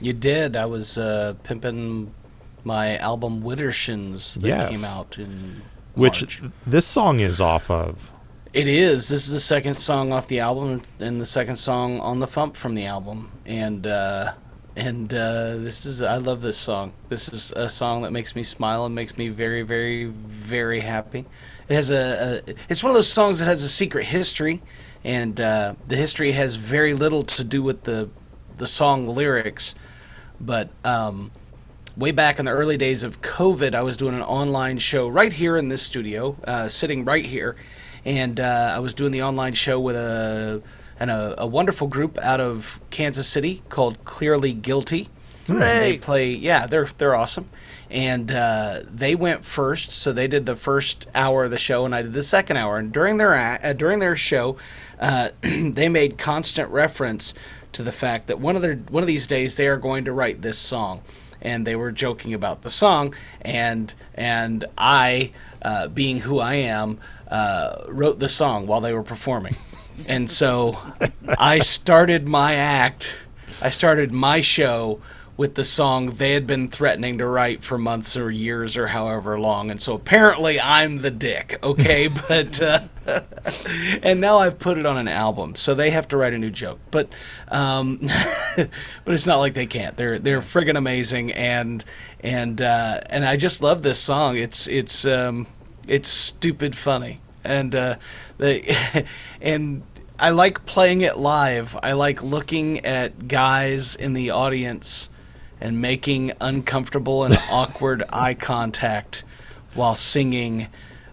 You did. I was pimping my album Widdershins that came out in March.
Which this song is off of.
It is. This is the second song off the album and the second song on the FuMP from the album. And this is, I love this song. This is a song that makes me smile and makes me very, very, very happy. It has it's one of those songs that has a secret history, and the history has very little to do with the song lyrics. But way back in the early days of COVID, I was doing an online show right here in this studio, sitting right here, and I was doing the online show with a wonderful group out of Kansas City called Clearly Guilty. And they play, they're awesome. And they went first, so they did the first hour of the show, and I did the second hour. And during their show, they made constant reference to the fact that one of these days they are going to write this song. And they were joking about the song, and I, being who I am, wrote the song while they were performing. And so I started my show with the song they had been threatening to write for months or years or however long. And so apparently I'm the dick, okay? But and now I've put it on an album, so they have to write a new joke. But but it's not like they can't. They're friggin' amazing, and I just love this song. It's stupid funny. And and I like playing it live. I like looking at guys in the audience and making uncomfortable and awkward eye contact while singing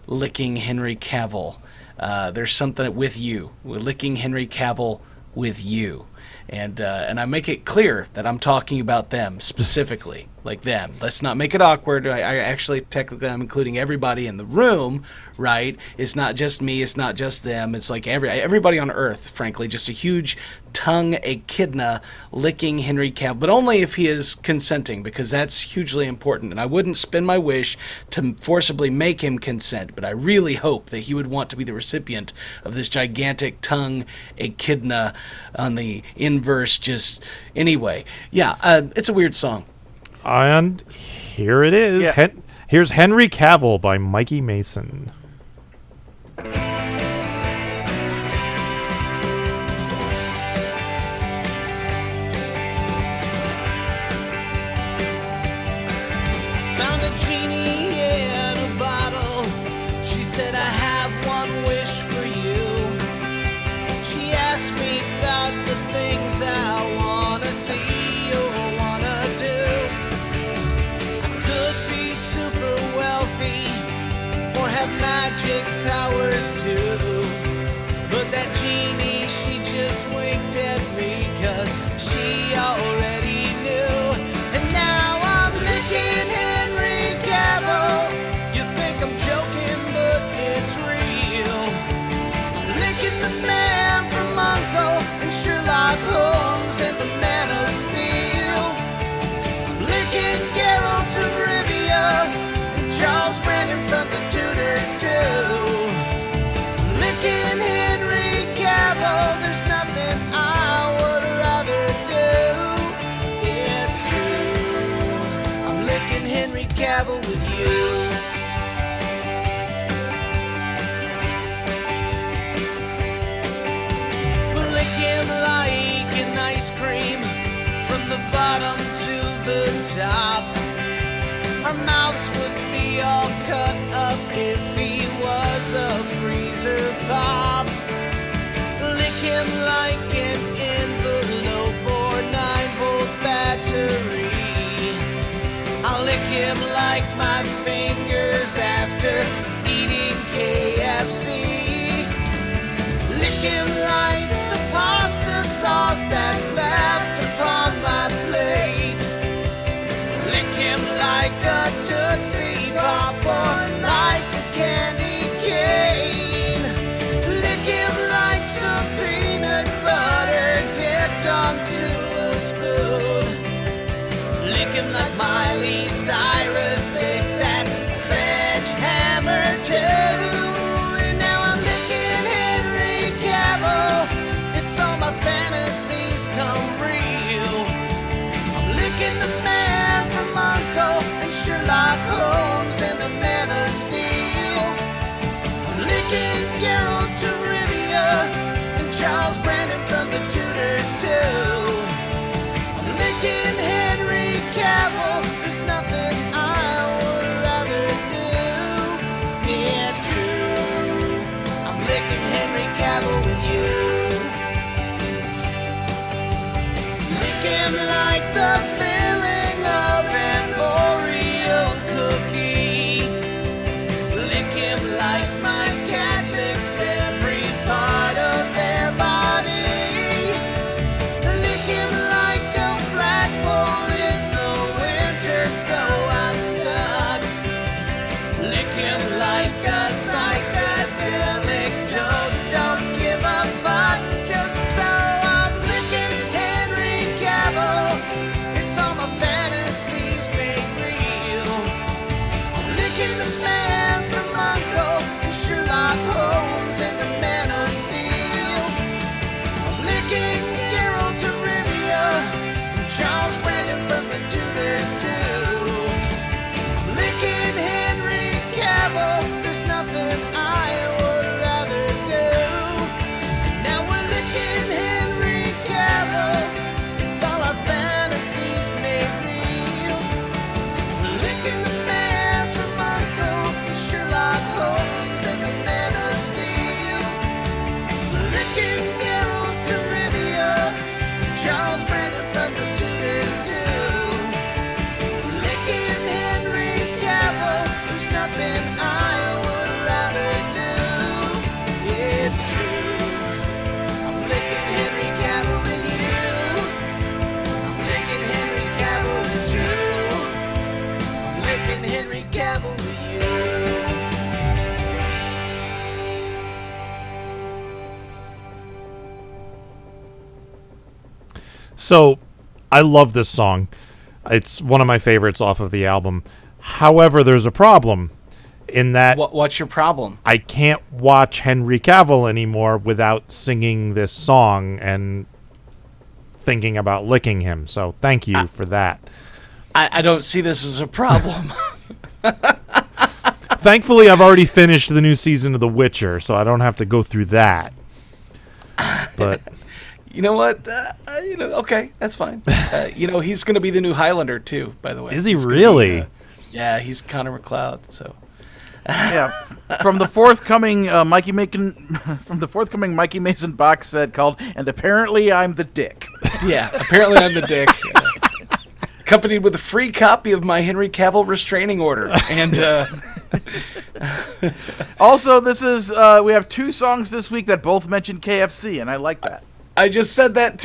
Licking Henry Cavill. There's something with you. We're licking Henry Cavill with you. And I make it clear that I'm talking about them specifically, like them. Let's not make it awkward. I actually, technically, I'm including everybody in the room, right? It's not just me. It's not just them. It's like everybody on Earth, frankly, just a huge tongue echidna licking Henry Cavill, but only if he is consenting, because that's hugely important. And I wouldn't spin my wish to forcibly make him consent, but I really hope that he would want to be the recipient of this gigantic tongue echidna on the inverse. Just anyway, it's a weird song.
And here it is.
Yeah.
Here's Henry Cavill by Mikey Mason.
Found a genie in a bottle. She said, I have one wish for you. She asked me about the things I wanna see or wanna do. I could be super wealthy or have magic powers too. But that genie, she just winked at me 'cause she already knew. And now I'm licking Henry Cavill. You think I'm joking, but it's real. I'm licking the man from Uncle and Sherlock Holmes and the Man of Steel. I'm licking Geralt of Rivia and Charles Brandon from the Tudors too. I'm licking Henry Cavill. There's nothing I would rather do. It's true. I'm licking Henry Cavill with you. We'll lick him like an ice cream from the bottom to the top. Our mouths would be all cut up if he was a freezer pop. Lick him like an envelope or 9-volt battery. I'll lick him like my fingers him like the pasta sauce that's left upon my plate. Lick him like a Tootsie Pop or like a candy cane. Lick him like some peanut butter dipped onto a spoon. Lick him like Miley Cyrus licked that sledgehammer too. And now I'm licking Henry Cavill. It's all my fantasies come real. I'm licking the man from Uncle and Sherlock Holmes and the Man of Steel. I'm licking Geralt of Rivia and Charles Brandon from the Tudors too. I'm licking Henry Cavill. There's nothing I would rather do. Yeah, it's true. I'm licking Henry Cavill with you. Lick him like the filling of an Oreo cookie. Lick him like my cat licks every part of their body. Lick him like a flagpole in the winter, so I'm stuck. Lick him like a psychedelic joke, don't give a fuck, just so I'm licking Henry Cavill. It's all my fantasies made real. I'm licking the man from Uncle and Sherlock Holmes and the Man of Steel. I'm licking Geralt of Rivia and Charles Brandon from the Tudors too. I'm licking Henry Cavill. There's nothing I would rather do. And now we're licking Henry Cavill. It's all our fantasies made real. We're licking the man from Uncle and Sherlock Holmes and the Man of Steel. We're licking Geralt of Rivia and Charles Brandon from the Tudors too. We're licking Henry Cavill. There's nothing I would rather do. It's true. I'm licking Henry Cavill with you. I'm licking Henry Cavill, it's true. I'm licking Henry Cavill with you.
So, I love this song. It's one of my favorites off of the album. However, there's a problem in that
What's your problem?
I can't watch Henry Cavill anymore without singing this song and thinking about licking him. So, thank you for that.
I don't see this as a problem.
Thankfully, I've already finished the new season of The Witcher, so I don't have to go through that. But
You know what? Okay, that's fine. He's going to be the new Highlander too. By the way,
is he
He's gonna
really?
be, yeah, he's Connor McLeod. So
Yeah, from the forthcoming Mikey Mason box set called "And Apparently I'm the Dick."
yeah, apparently I'm the dick. Accompanied with a free copy of my Henry Cavill restraining order, and
Also, this is we have two songs this week that both mention KFC, and I like that.
I just said that.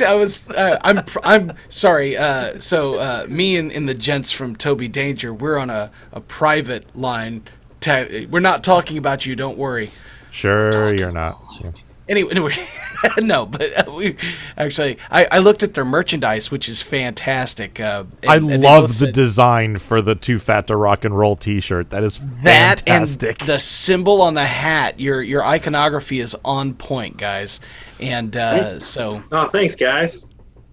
I'm sorry. So me and the gents from Toby Danger, we're on a private line. We're not talking about you. Don't worry.
Sure, you're not. Yeah.
Anyway, no, but we actually, I looked at their merchandise, which is fantastic.
I love the design for the Too Fat to Rock and Roll T-shirt. That is fantastic.
And the symbol on the hat, your iconography is on point, guys. And so.
Oh, thanks, guys.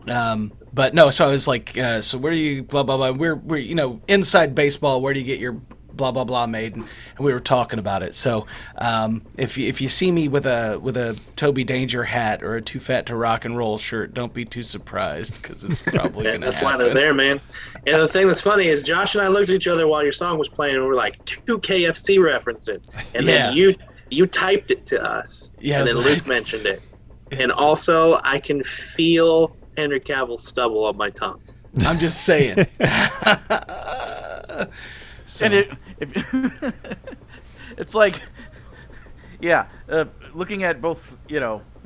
But no, so I was like, so where do you blah blah blah? We're inside baseball. Where do you get your blah blah blah made? And we were talking about it. So if you see me with a Toby Danger hat or a Too Fat to Rock and Roll shirt, don't be too surprised because it's probably gonna
That's
happen.
why they're there, man. And the thing that's funny is Josh and I looked at each other while your song was playing, and we were like, 2 KFC references, and then you typed it to us,
Yeah,
and
I
then
was
Luke
like-
mentioned it, and also I can feel Henry Cavill's stubble on my tongue.
I'm just saying. So,
And it's like, yeah, looking at both,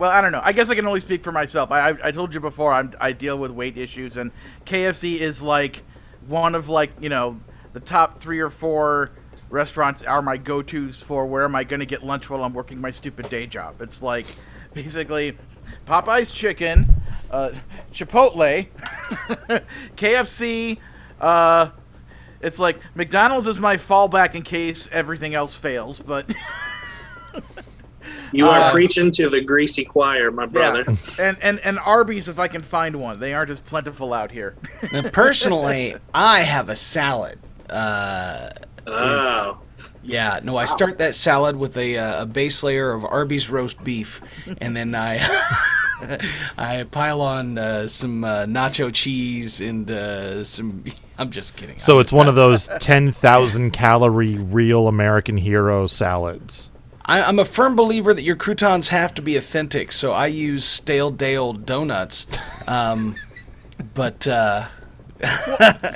Well, I don't know. I guess I can only speak for myself. I told you before I deal with weight issues, and KFC is like one of the top 3 or 4 restaurants are my go-tos for where am I going to get lunch while I'm working my stupid day job. It's like basically Popeye's chicken, Chipotle, KFC. It's like McDonald's is my fallback in case everything else fails, but.
You are preaching to the greasy choir, my brother.
Yeah. And Arby's if I can find one. They aren't as plentiful out here.
Now, personally, I have a salad. Yeah, no, I start that salad with a base layer of Arby's roast beef, and then I I pile on some nacho cheese and some. I'm just kidding.
So it's one of those 10,000 calorie real American hero salads.
I'm a firm believer that your croutons have to be authentic, so I use stale Dale donuts. But
what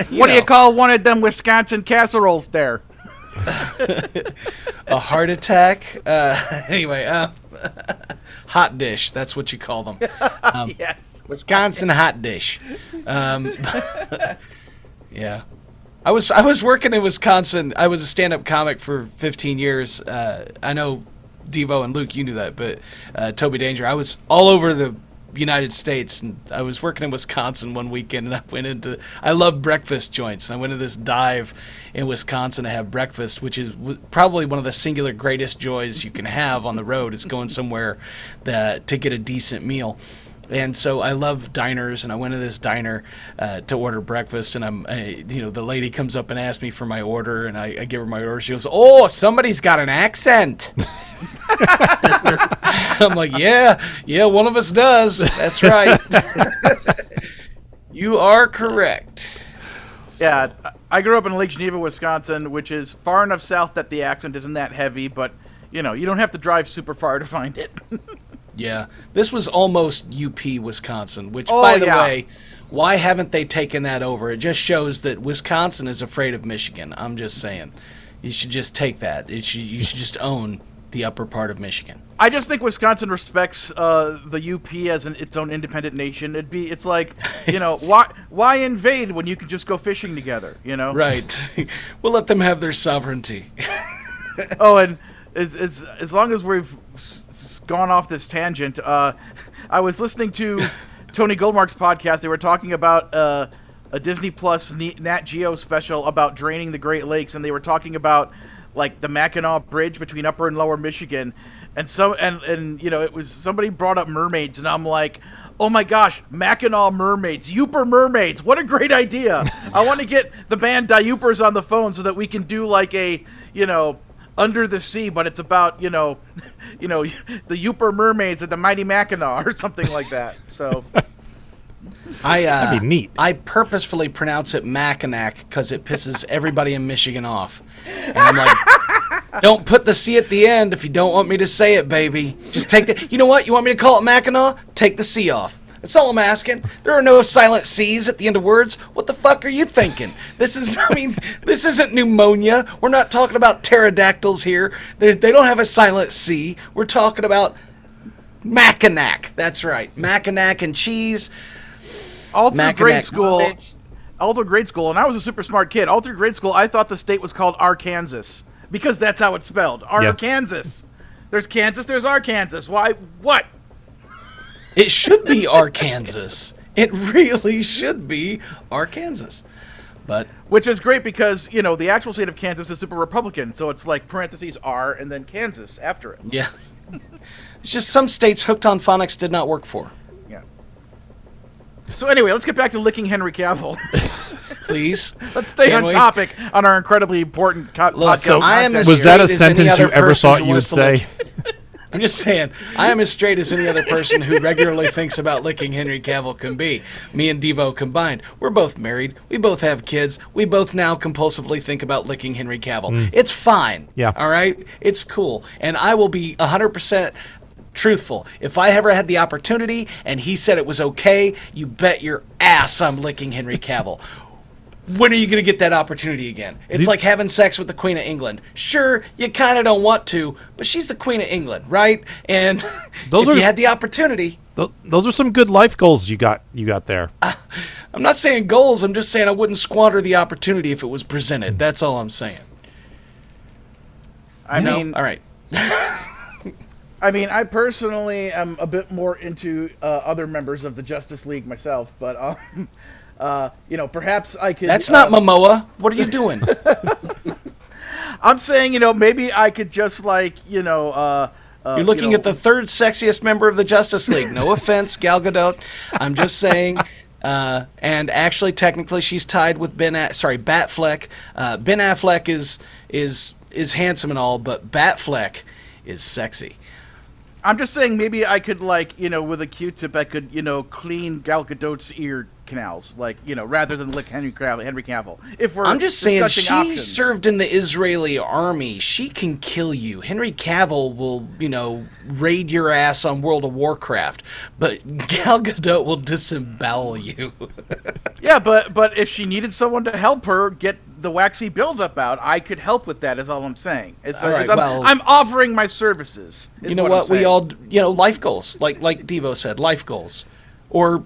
do you call one of them Wisconsin casseroles there?
A heart attack? Anyway, hot dish. That's what you call them.
Yes.
Wisconsin hot dish. Yeah. I was working in Wisconsin. I was a stand-up comic for 15 years. I know Devo and Luke, you knew that, but Toby Danger. I was all over the United States, and I was working in Wisconsin one weekend, and I love breakfast joints. And I went to this dive in Wisconsin to have breakfast, which is probably one of the singular greatest joys you can have on the road, is going somewhere to get a decent meal. And so I love diners, and I went to this diner to order breakfast, and the lady comes up and asks me for my order, and I give her my order. She goes, "Oh, somebody's got an accent." I'm like, yeah, one of us does. That's right. You are correct.
Yeah, I grew up in Lake Geneva, Wisconsin, which is far enough south that the accent isn't that heavy, but you don't have to drive super far to find it.
Yeah, this was almost UP, Wisconsin, which, by the way, why haven't they taken that over? It just shows that Wisconsin is afraid of Michigan. I'm just saying. You should just take that. You should just own the upper part of Michigan.
I just think Wisconsin respects the UP as its own independent nation. It's like, why invade when you can just go fishing together,
Right. We'll let them have their sovereignty.
Oh, and as long as we've gone off this tangent, I was listening to Tony Goldmark's podcast. They were talking about a Disney Plus Nat Geo special about draining the Great Lakes, and they were talking about like the Mackinac Bridge between Upper and Lower Michigan, and it was somebody brought up mermaids, and I'm like, oh my gosh, Mackinac mermaids, Youper mermaids, what a great idea! I want to get the band Diupers on the phone so that we can do like a Under the Sea, but it's about the Youper mermaids and the mighty Mackinac or something like that. So
that'd be neat.
I purposefully pronounce it Mackinac because it pisses everybody in Michigan off. And I'm like, don't put the C at the end if you don't want me to say it, baby. Just take the. You know what? You want me to call it Mackinac? Take the C off. That's all I'm asking. There are no silent C's at the end of words. What the fuck are you thinking? This isn't pneumonia. We're not talking about pterodactyls here. They don't have a silent C. We're talking about Mackinac. That's right. Mackinac and cheese.
All through grade school,
mermaids.
And I was a super smart kid. All through grade school, I thought the state was called Arkansas because that's how it's spelled. Arkansas. There's Kansas, there's Arkansas. Why? What?
It should be Arkansas. It really should be Arkansas. But
which is great because, the actual state of Kansas is super Republican, so it's like parentheses R and then Kansas after it.
Yeah. It's just some states hooked on phonics did not work for.
Yeah. So anyway, let's get back to licking Henry Cavill.
Please.
Let's stay on topic on our incredibly important podcast.
So
was that a sentence you ever thought you would say?
I'm just saying, I am as straight as any other person who regularly thinks about licking Henry Cavill can be. Me and Devo combined. We're both married. We both have kids. We both now compulsively think about licking Henry Cavill. It's fine.
Yeah.
All right? It's cool. And I will be 100% truthful. If I ever had the opportunity and he said it was okay, you bet your ass I'm licking Henry Cavill. when are you going to get that opportunity again? It's like having sex with the Queen of England. Sure, you kind of don't want to, but she's the Queen of England, right? And if you had the opportunity...
Those are some good life goals you got there.
I'm not saying goals. I'm just saying I wouldn't squander the opportunity if it was presented. That's all I'm saying.
I mean...
All right.
I mean, I personally am a bit more into other members of the Justice League myself, but... perhaps I could...
That's not Momoa. What are you doing?
I'm saying, maybe I could just, you're
looking at the third sexiest member of the Justice League. No offense, Gal Gadot. I'm just saying... and actually, technically, she's tied with Batfleck. Ben Affleck is handsome and all, but Batfleck is sexy.
I'm just saying maybe I could, with a Q-tip, I could, clean Gal Gadot's ear canals, rather than lick Henry Cavill. If we're
I'm just saying, she
options.
served in the Israeli army. She can kill you. Henry Cavill will, raid your ass on World of Warcraft, but Gal Gadot will disembowel you.
Yeah, but if she needed someone to help her get the waxy buildup out, I could help with that, is all I'm saying. I'm offering my services.
You know what? We all, life goals, like Devo said, life goals. Or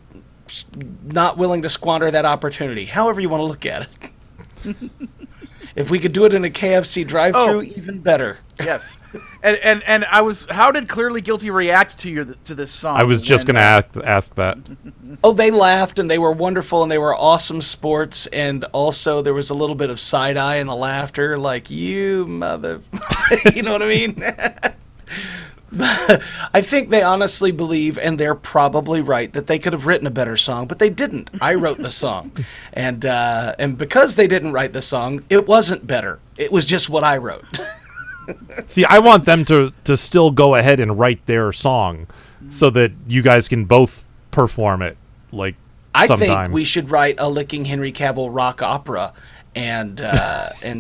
not willing to squander that opportunity, however you want to look at it. If we could do it in a KFC drive-thru, even better.
Yes. And how did Clearly Guilty react to this song?
I was just going to ask that.
Oh, they laughed, and they were wonderful, and they were awesome sports, and also there was a little bit of side-eye in the laughter, like, you mother... You know what I mean? I think they honestly believe, and they're probably right, that they could have written a better song, but they didn't. I wrote the song. And because they didn't write the song, it wasn't better. It was just what I wrote.
See, I want them to still go ahead and write their song so that you guys can both perform it,
I
sometime.
think we should write a Licking Henry Cavill rock opera and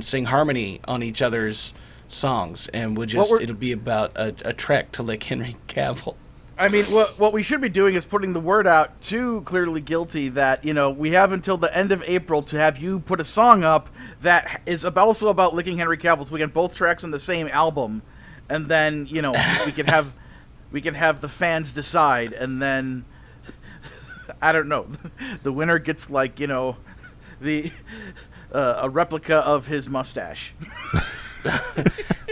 sing harmony on each other's songs, and it'll be about a trek to lick Henry Cavill.
I mean, what we should be doing is putting the word out to Clearly Guilty that, we have until the end of April to have you put a song up that is also about licking Henry Cavill, so we get both tracks on the same album, and then, we can have the fans decide, and then, I don't know, the winner gets, a replica of his mustache.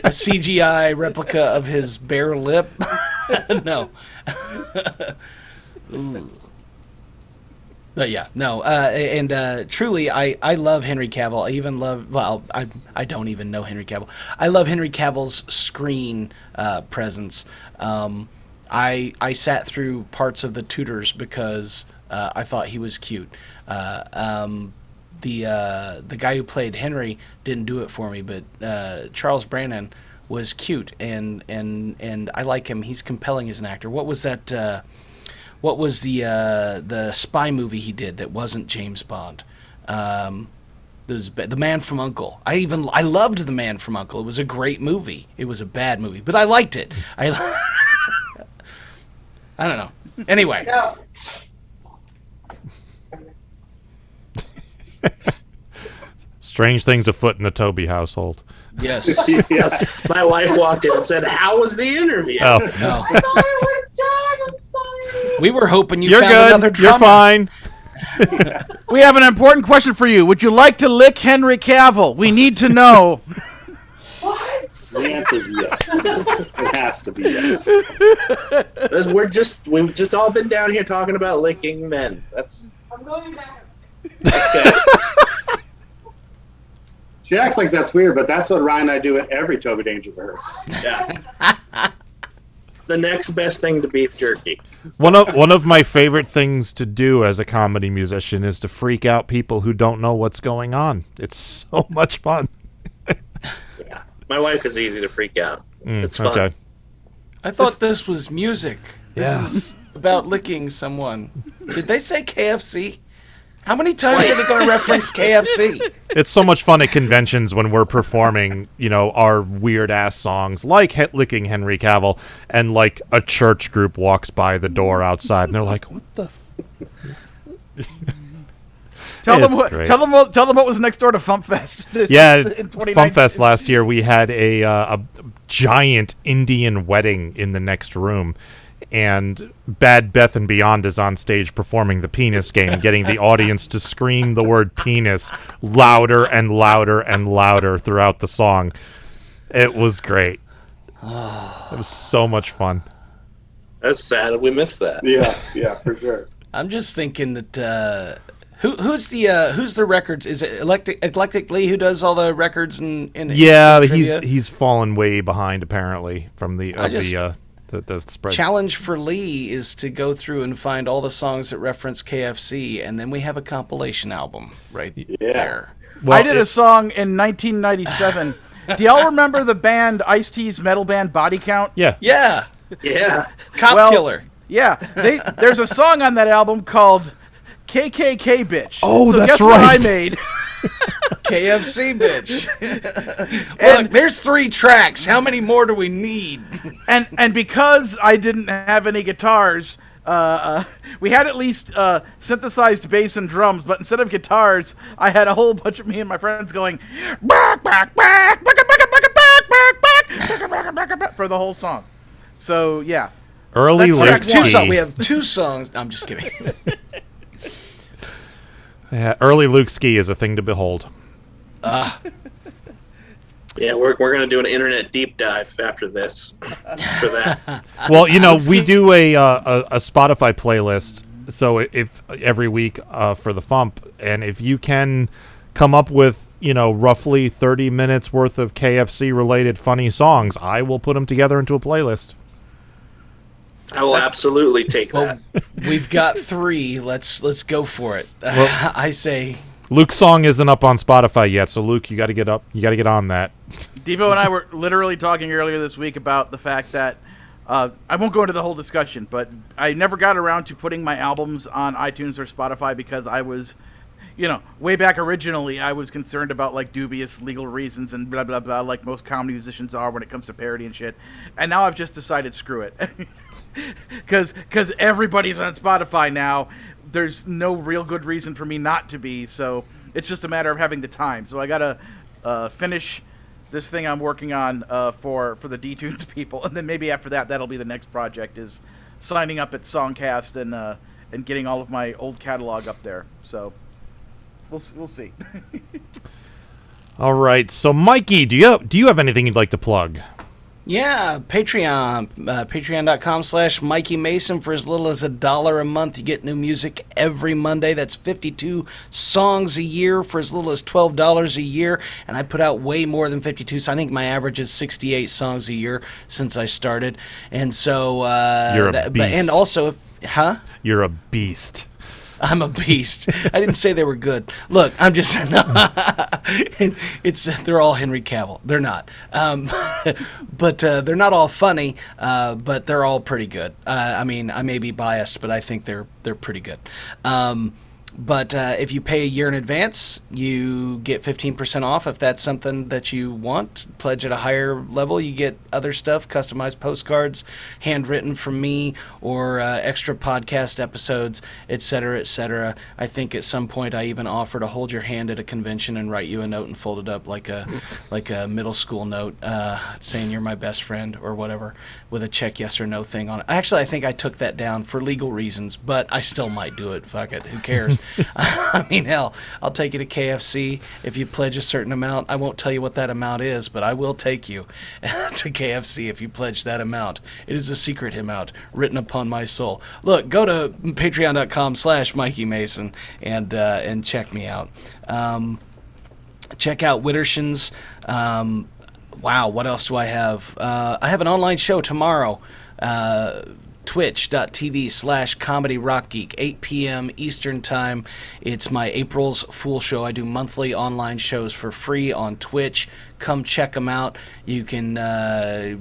A CGI replica of his bare lip? No. But yeah, no. And truly, I love Henry Cavill. I even love, I don't even know Henry Cavill. I love Henry Cavill's screen presence. I sat through parts of The Tudors because I thought he was cute. The guy who played Henry didn't do it for me, but Charles Brannan was cute, and I like him. He's compelling as an actor. What was that? What was the spy movie he did that wasn't James Bond? The Man from U.N.C.L.E. I loved The Man from U.N.C.L.E. It was a great movie. It was a bad movie, but I liked it. I don't know. Anyway.
No.
Strange things afoot in the Toby household.
Yes.
Yes. My wife walked in and said, "How was the interview?"
Oh.
No. I thought it was done. I'm sorry.
We were hoping you
You're
found
good.
another drummer.
You're fine.
We have an important question for you. Would you like to lick Henry Cavill? We need to know.
What?
The answer is yes. It has to be yes.
We've just all been down here talking about licking men. I'm going back. Okay.
She acts like that's weird, but that's what Ryan and I do at every Toby Danger rehearsal.
Yeah. It's the next best thing to beef jerky.
One of my favorite things to do as a comedy musician is to freak out people who don't know what's going on. It's so much fun.
Yeah. My wife is easy to freak out. It's fun.
Okay.
I thought this was music.
Yeah.
This is about licking someone. Did they say KFC? How many times are they going to reference KFC?
It's so much fun at conventions when we're performing, our weird-ass songs, like Licking Henry Cavill, and, a church group walks by the door outside, and they're like, what the
Tell them
It's great.
tell them what was next door to FuMPFest. In 2019.
FuMPFest last year, we had a giant Indian wedding in the next room, and Bad Beth and Beyond is on stage performing the penis game, getting the audience to scream the word penis louder and louder and louder throughout the song. It was great. It was so much fun.
That's sad. We missed that.
Yeah, for sure.
I'm just thinking that who's the records? Is it Eclectic Lee who does all the records and
Yeah, but
trivia?
he's fallen way behind apparently from the spread.
Challenge for Lee is to go through and find all the songs that reference KFC, and then we have a compilation album right there.
Well,
I did a song in 1997. Do y'all remember the band Ice-T's metal band Body Count?
Yeah.
Yeah.
Yeah.
Cop Killer.
Yeah, there's a song on that album called KKK Bitch.
Oh,
so
that's
guess
right.
What I made?
KFC bitch. Look, there's 3 tracks. How many more do we need?
And because I didn't have any guitars, we had at least synthesized bass and drums, but instead of guitars, I had a whole bunch of me and my friends going back, back, back, back, back, back, back, back, back, back, for the whole song. So yeah.
Early
That's
Luke
track
Ski.
one.
We have 2 songs. I'm just kidding.
Yeah, early Luke Ski is a thing to behold.
Yeah, we're going to do an internet deep dive after this for that.
Well, we do a Spotify playlist, so if every week for the FuMP, and if you can come up with roughly 30 minutes worth of KFC related funny songs, I will put them together into a playlist.
I will absolutely take that.
We've got 3. Let's go for it. I say
Luke's song isn't up on Spotify yet, so Luke, you got to get up. You got to get on that.
Devo and I were literally talking earlier this week about the fact that I won't go into the whole discussion, but I never got around to putting my albums on iTunes or Spotify because I was, way back originally, I was concerned about like dubious legal reasons and blah blah blah, like most comedy musicians are when it comes to parody and shit. And now I've just decided screw it, because everybody's on Spotify now. There's no real good reason for me not to be, so it's just a matter of having the time. So I gotta finish this thing I'm working on for the D-Tunes people, and then maybe after that, that'll be the next project, is signing up at Songcast and getting all of my old catalog up there. So we'll see.
All right, so Mikey, do you have anything you'd like to plug?
Yeah, Patreon, patreon.com/Mikey Mason. For as little as $1 a month, you get new music every Monday. That's 52 songs a year for as little as $12 a year. And I put out way more than 52, so I think my average is 68 songs a year since I started. And so...
You're a beast.
And also...
You're a beast.
I'm a beast. I didn't say they were good. Look, I'm just... they're all Henry Cavill. They're not. But they're not all funny, but they're all pretty good. I mean, I may be biased, but I think they're pretty good. But if you pay a year in advance, you get 15% off if that's something that you want. Pledge at a higher level, you get other stuff, customized postcards, handwritten from me, or extra podcast episodes, etc., etc. I think at some point I even offer to hold your hand at a convention and write you a note and fold it up like a middle school note saying you're my best friend or whatever, with a check yes or no thing on it. Actually, I think I took that down for legal reasons, but I still might do it. Fuck it. Who cares? I mean, hell, I'll take you to KFC if you pledge a certain amount. I won't tell you what that amount is, but I will take you to KFC if you pledge that amount. It is a secret amount written upon my soul. Look, go to patreon.com/Mikey Mason and check me out. Check out Widdershins. Wow, what else do I have? I have an online show tomorrow. Twitch.tv/Comedy Rock Geek, 8 p.m. Eastern Time. It's my April's Fool Show. I do monthly online shows for free on Twitch. Come check them out. You can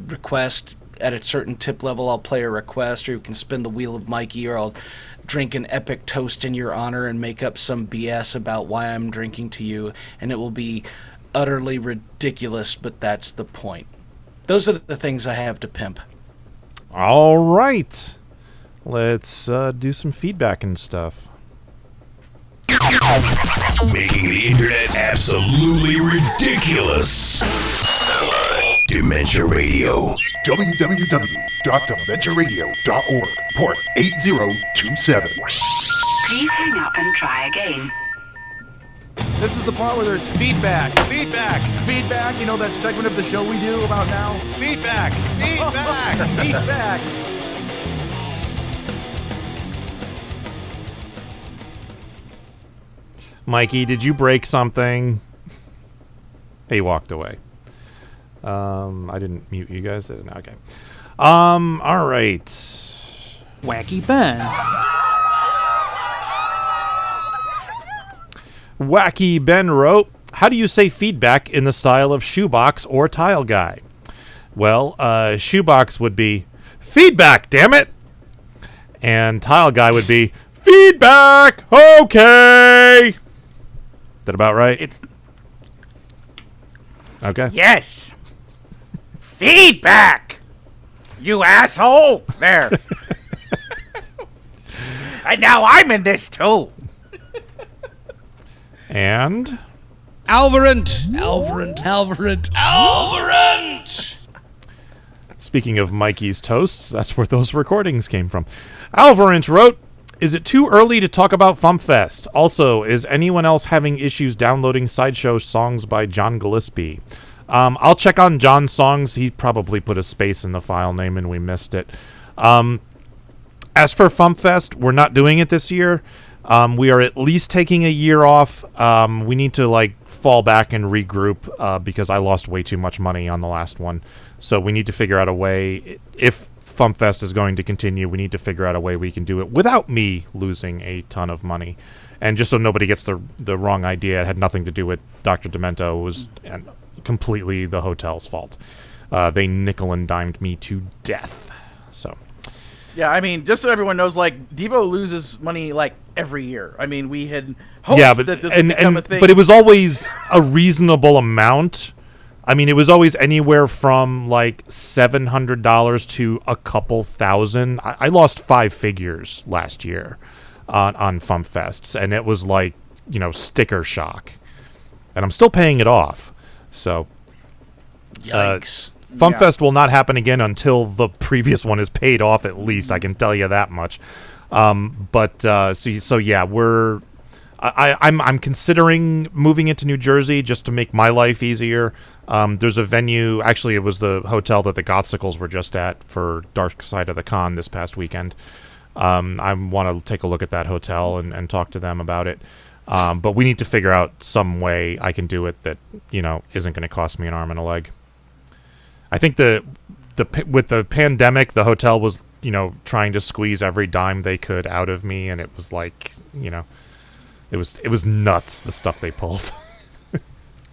request at a certain tip level. I'll play a request, or you can spin the wheel of Mikey, or I'll drink an epic toast in your honor and make up some BS about why I'm drinking to you, and it will be utterly ridiculous, but that's the point. Those are the things I have to pimp.
All right. Let's do some feedback and stuff.
Making the internet absolutely ridiculous. Dementia Radio.
www.dementiaradio.org. Port 8027.
Please hang up and try again.
This is the part where there's feedback.
Feedback.
Feedback, you know that segment of the show we do about now?
Feedback. Feedback.
Feedback.
Mikey, did you break something? He walked away. I didn't mute you guys. Okay. All right.
Wacky Ben.
Wacky Ben wrote, how do you say feedback in the style of Shoebox or Tile Guy? Well, Shoebox would be, feedback, damn it! And Tile Guy would be, feedback, okay! That about right?
It's
okay.
Yes. Feedback. You asshole. There. And now I'm in this too.
And
Alvarant.
speaking of Mikey's toasts, that's where those recordings came from. Alvarant wrote, is it too early to talk about FuMPFest? Also, is anyone else having issues downloading Sideshow songs by John Gillespie? I'll check on John's songs. He probably put a space in the file name and we missed it. As for FuMPFest, we're not doing it this year. We are at least taking a year off. We need to fall back and regroup because I lost way too much money on the last one. So we need to figure out a way. If FuMPFest is going to continue, we need to figure out a way we can do it without me losing a ton of money. And just so nobody gets the wrong idea, it had nothing to do with Dr. Demento. It was completely the hotel's fault. They nickel and dimed me to death. So.
Yeah, I mean, just so everyone knows, Devo loses money every year. I mean, we had hoped that this would become a thing.
But it was always a reasonable amount. I mean, it was always anywhere from $700 to a couple thousand. I lost 5 figures last year on FuMPFests, and it was sticker shock. And I'm still paying it off. So,
yikes.
FuMPFest will not happen again until the previous one is paid off, at least. I can tell you that much. I'm considering moving into New Jersey just to make my life easier. There's a venue. Actually, it was the hotel that the Gothsicles were just at for Dark Side of the Con this past weekend. I want to take a look at that hotel and talk to them about it. But we need to figure out some way I can do it that isn't going to cost me an arm and a leg. I think with the pandemic, the hotel was trying to squeeze every dime they could out of me, and it was it was nuts, the stuff they pulled.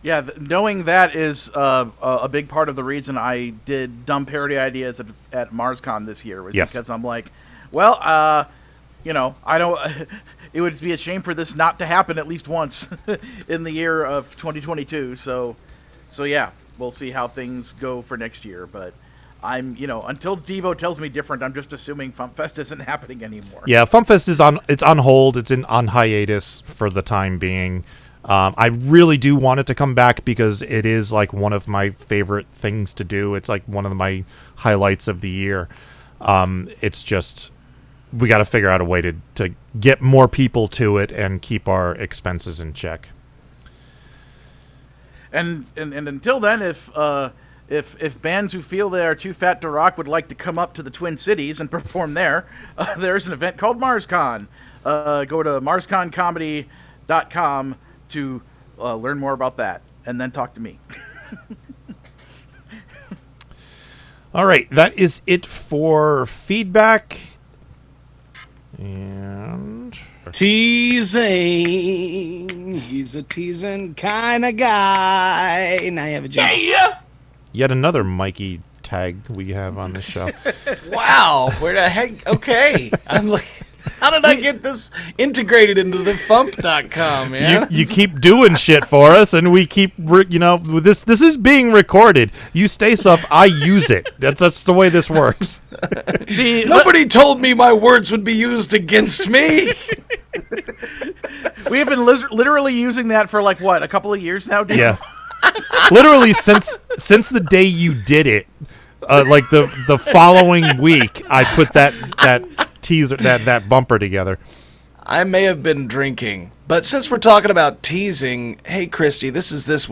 Yeah, knowing that is a big part of the reason I did Dumb Parody Ideas at MarsCon this year, was because I'm I don't. It would be a shame for this not to happen at least once in the year of 2022. So yeah, we'll see how things go for next year. But I'm, until Devo tells me different, I'm just assuming FuMPFest isn't happening anymore.
Yeah, FuMPFest is on hold. It's on hiatus for the time being. I really do want it to come back because it is one of my favorite things to do. It's one of my highlights of the year. It's just we got to figure out a way to get more people to it and keep our expenses in check.
And until then, if bands who feel they are too fat to rock would like to come up to the Twin Cities and perform there, there's an event called MarsCon. Go to marsconcomedy.com to learn more about that, and then talk to me.
All right, that is it for feedback. And
teasing. He's a teasing kind of guy. Now you have a joke.
Yeah.
Yet another Mikey tag we have on this show.
Wow, where the heck? Okay, I'm how did I get this integrated into the FuMP.com, man?
You keep doing shit for us, and we keep, this is being recorded. You stay stuff, I use it. That's the way this works.
See, nobody told me my words would be used against me.
We have been literally using that for like what, a couple of years now, Dave?
Yeah. Literally since the day you did it, like the following week, I put that teaser that bumper together.
I may have been drinking, but since we're talking about teasing, hey Christy, this is this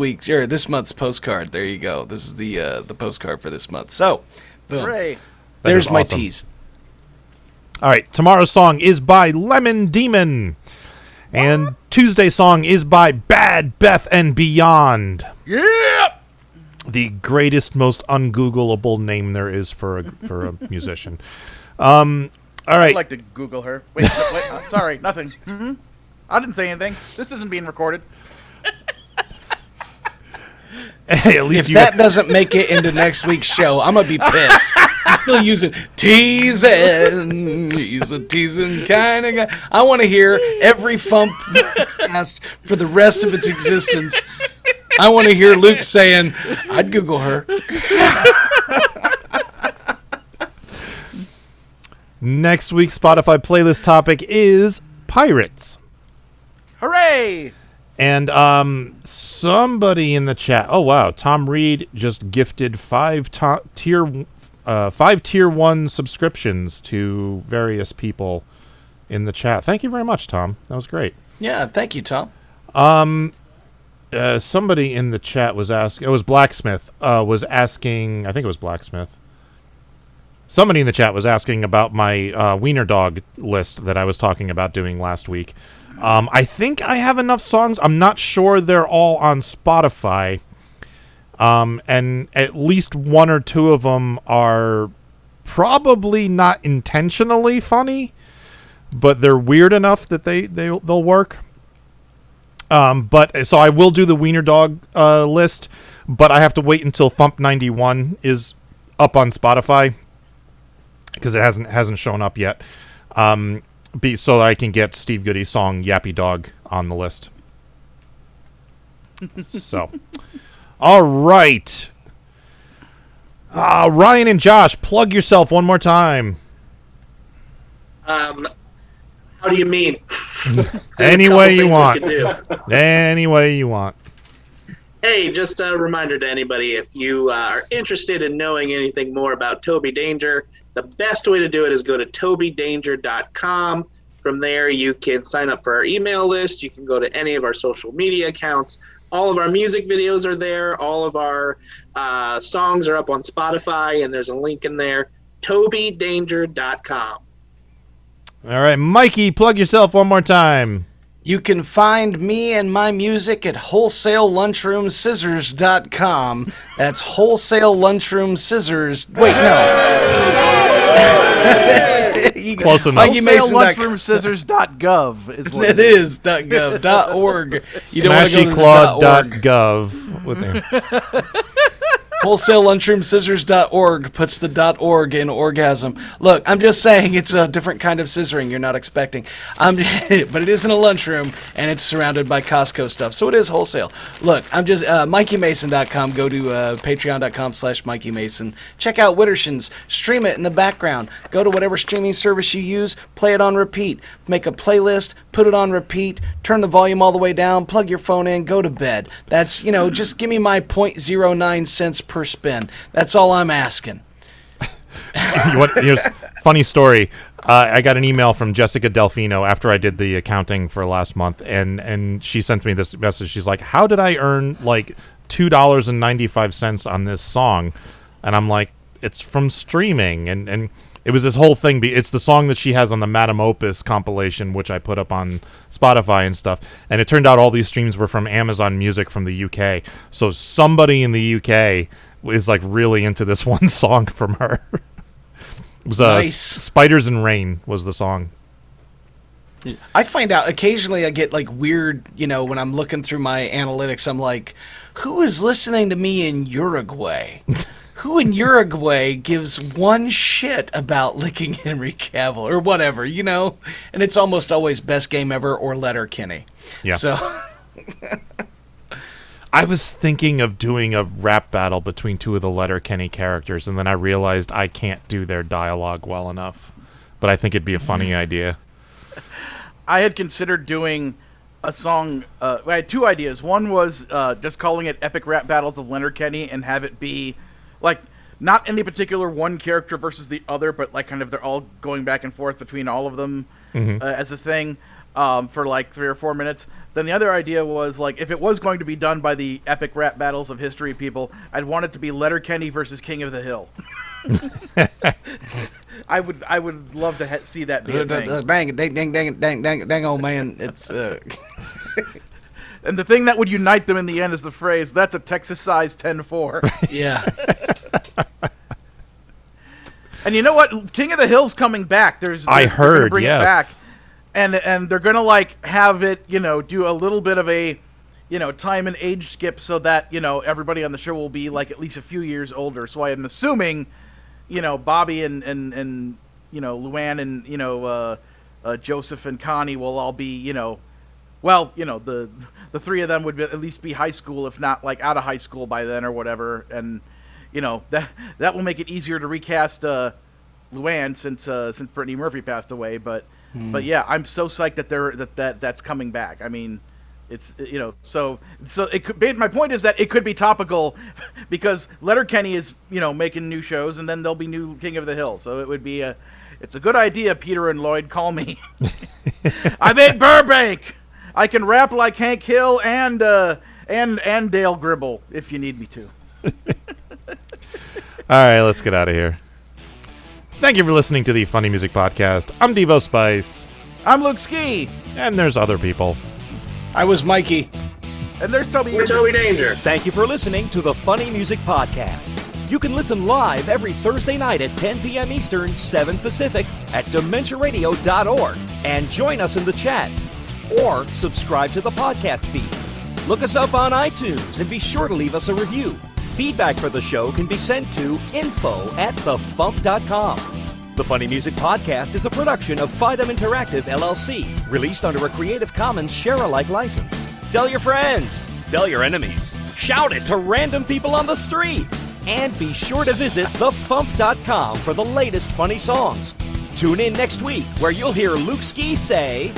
month's postcard. There you go. This is the postcard for this month. So, boom.
Hooray.
There's my
awesome.
tease.
All right, tomorrow's song is by Lemon Demon, and Tuesday's song is by Bad Beth and Beyond.
Yeah.
The greatest, most ungoogleable name there is for a musician. All right.
I'd like to Google her. Wait, sorry, nothing. Mm-hmm. I didn't say anything. This isn't being recorded.
Hey, at least
if that doesn't make it into next week's show, I'm gonna be pissed. I'm still using teasing. He's a teasing kind of guy. I want to hear every FuMPcast for the rest of its existence. I want to hear Luke saying, "I'd Google her."
Next week's Spotify playlist topic is pirates.
Hooray!
And somebody in the chat. Oh wow, Tom Reed just gifted 5 tier 1 subscriptions to various people in the chat. Thank you very much, Tom. That was great.
Yeah, thank you, Tom.
Somebody in the chat was asking. It was Blacksmith. Was asking. I think it was Blacksmith. Somebody in the chat was asking about my wiener dog list that I was talking about doing last week. I think I have enough songs. I'm not sure they're all on Spotify. And at least 1 or 2 of them are probably not intentionally funny, but they're weird enough that they'll work. But so I will do the wiener dog list, but I have to wait until FuMP 91 is up on Spotify because it hasn't shown up yet. So that I can get Steve Goody's song Yappy Dog on the list. So, all right. Ryan and Josh, plug yourself one more time.
How do you mean?
Any way you want. Any way you want.
Hey, just a reminder to anybody, if you are interested in knowing anything more about Toby Danger, the best way to do it is go to tobydanger.com. From there, you can sign up for our email list. You can go to any of our social media accounts. All of our music videos are there. All of our songs are up on Spotify, and there's a link in there, tobydanger.com.
All right, Mikey, plug yourself one more time.
You can find me and my music at wholesalelunchroomscissors.com. That's Wholesale Lunchroom Scissors. Wait, no.
Close enough.
WholesaleLunchroomScissors.gov is what
it is. .gov.org. You don't want to go to
SmashyClaw.gov with him.
WholesaleLunchroomScissors.org puts the .org in orgasm. Look, I'm just saying it's a different kind of scissoring you're not expecting. But it is in a lunchroom, and it's surrounded by Costco stuff, so it is wholesale. Look, I'm just MikeyMason.com. Go to Patreon.com/Mikey Mason. Check out Wittershins. Stream it in the background. Go to whatever streaming service you use. Play it on repeat. Make a playlist. Put it on repeat. Turn the volume all the way down. Plug your phone in. Go to bed. That's, just give me my 0.09 cents per spin. That's all I'm asking.
Funny story. I got an email from Jessica Delfino after I did the accounting for last month, and she sent me this message. She's like, "How did I earn like $2.95 on this song?" And I'm like, "It's from streaming." And it was this whole thing. It's the song that she has on the Madame Opus compilation, which I put up on Spotify and stuff. And it turned out all these streams were from Amazon Music from the UK. So somebody in the UK is like really into this one song from her. It was
nice.
Spiders and Rain was the song.
I find out occasionally I get like weird, when I'm looking through my analytics, I'm like, who is listening to me in Uruguay? Who in Uruguay gives one shit about licking Henry Cavill or whatever, And it's almost always Best Game Ever or Letterkenny.
Yeah.
So
I was thinking of doing a rap battle between 2 of the Letterkenny characters, and then I realized I can't do their dialogue well enough. But I think it'd be a funny idea.
I had considered doing a song. I had two ideas. One was just calling it Epic Rap Battles of Leonard Kenny and have it be like not any particular one character versus the other, but like kind of they're all going back and forth between all of them as a thing for like 3 or 4 minutes. Then the other idea was like if it was going to be done by the Epic Rap Battles of History people, I'd want it to be Leonard Kenny versus King of the Hill. I would love to see that be a thing.
Dang, old man. It's
and the thing that would unite them in the end is the phrase, "That's a Texas size 10-4."
Yeah.
And you know what? King of the Hill's coming back.
I heard,
bring
yes.
it back. And they're gonna like have it, do a little bit of a, time and age skip so that everybody on the show will be like at least a few years older. So I am assuming, Bobby and Luann and Joseph and Connie will all be the three of them would at least be high school, if not like out of high school by then or whatever, and that will make it easier to recast Luann since Brittany Murphy passed away, but yeah, I'm so psyched that that's coming back. I mean, it's so it could. My point is that it could be topical because Leonard Kenny is making new shows, and then there'll be new King of the Hill. So it would be it's a good idea. Peter and Lloyd, call me. I'm in Burbank. I can rap like Hank Hill and Dale Gribble if you need me to.
All right, let's get out of here. Thank you for listening to the Funny Music Podcast. I'm Devo Spice.
I'm Luke Ski.
And there's other people.
I was Mikey.
And there's Toby.
We're Toby Danger.
Thank you for listening to the Funny Music Podcast. You can listen live every Thursday night at 10 p.m. Eastern, 7 Pacific at DementiaRadio.org and join us in the chat. Or subscribe to the podcast feed. Look us up on iTunes and be sure to leave us a review. Feedback for the show can be sent to info@thefump.com. The Funny Music Podcast is a production of Fidem Interactive, LLC, released under a Creative Commons share-alike license. Tell your friends, tell your enemies, shout it to random people on the street, and be sure to visit thefump.com for the latest funny songs. Tune in next week where you'll hear Luke Ski say...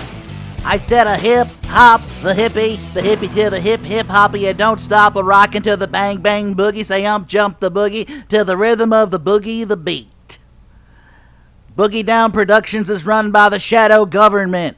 I said a hip hop, the hippie to the hip hoppy, and don't stop a rockin' to the bang bang boogie. Say jump the boogie to the rhythm of the boogie the beat. Boogie Down Productions is run by the Shadow Government.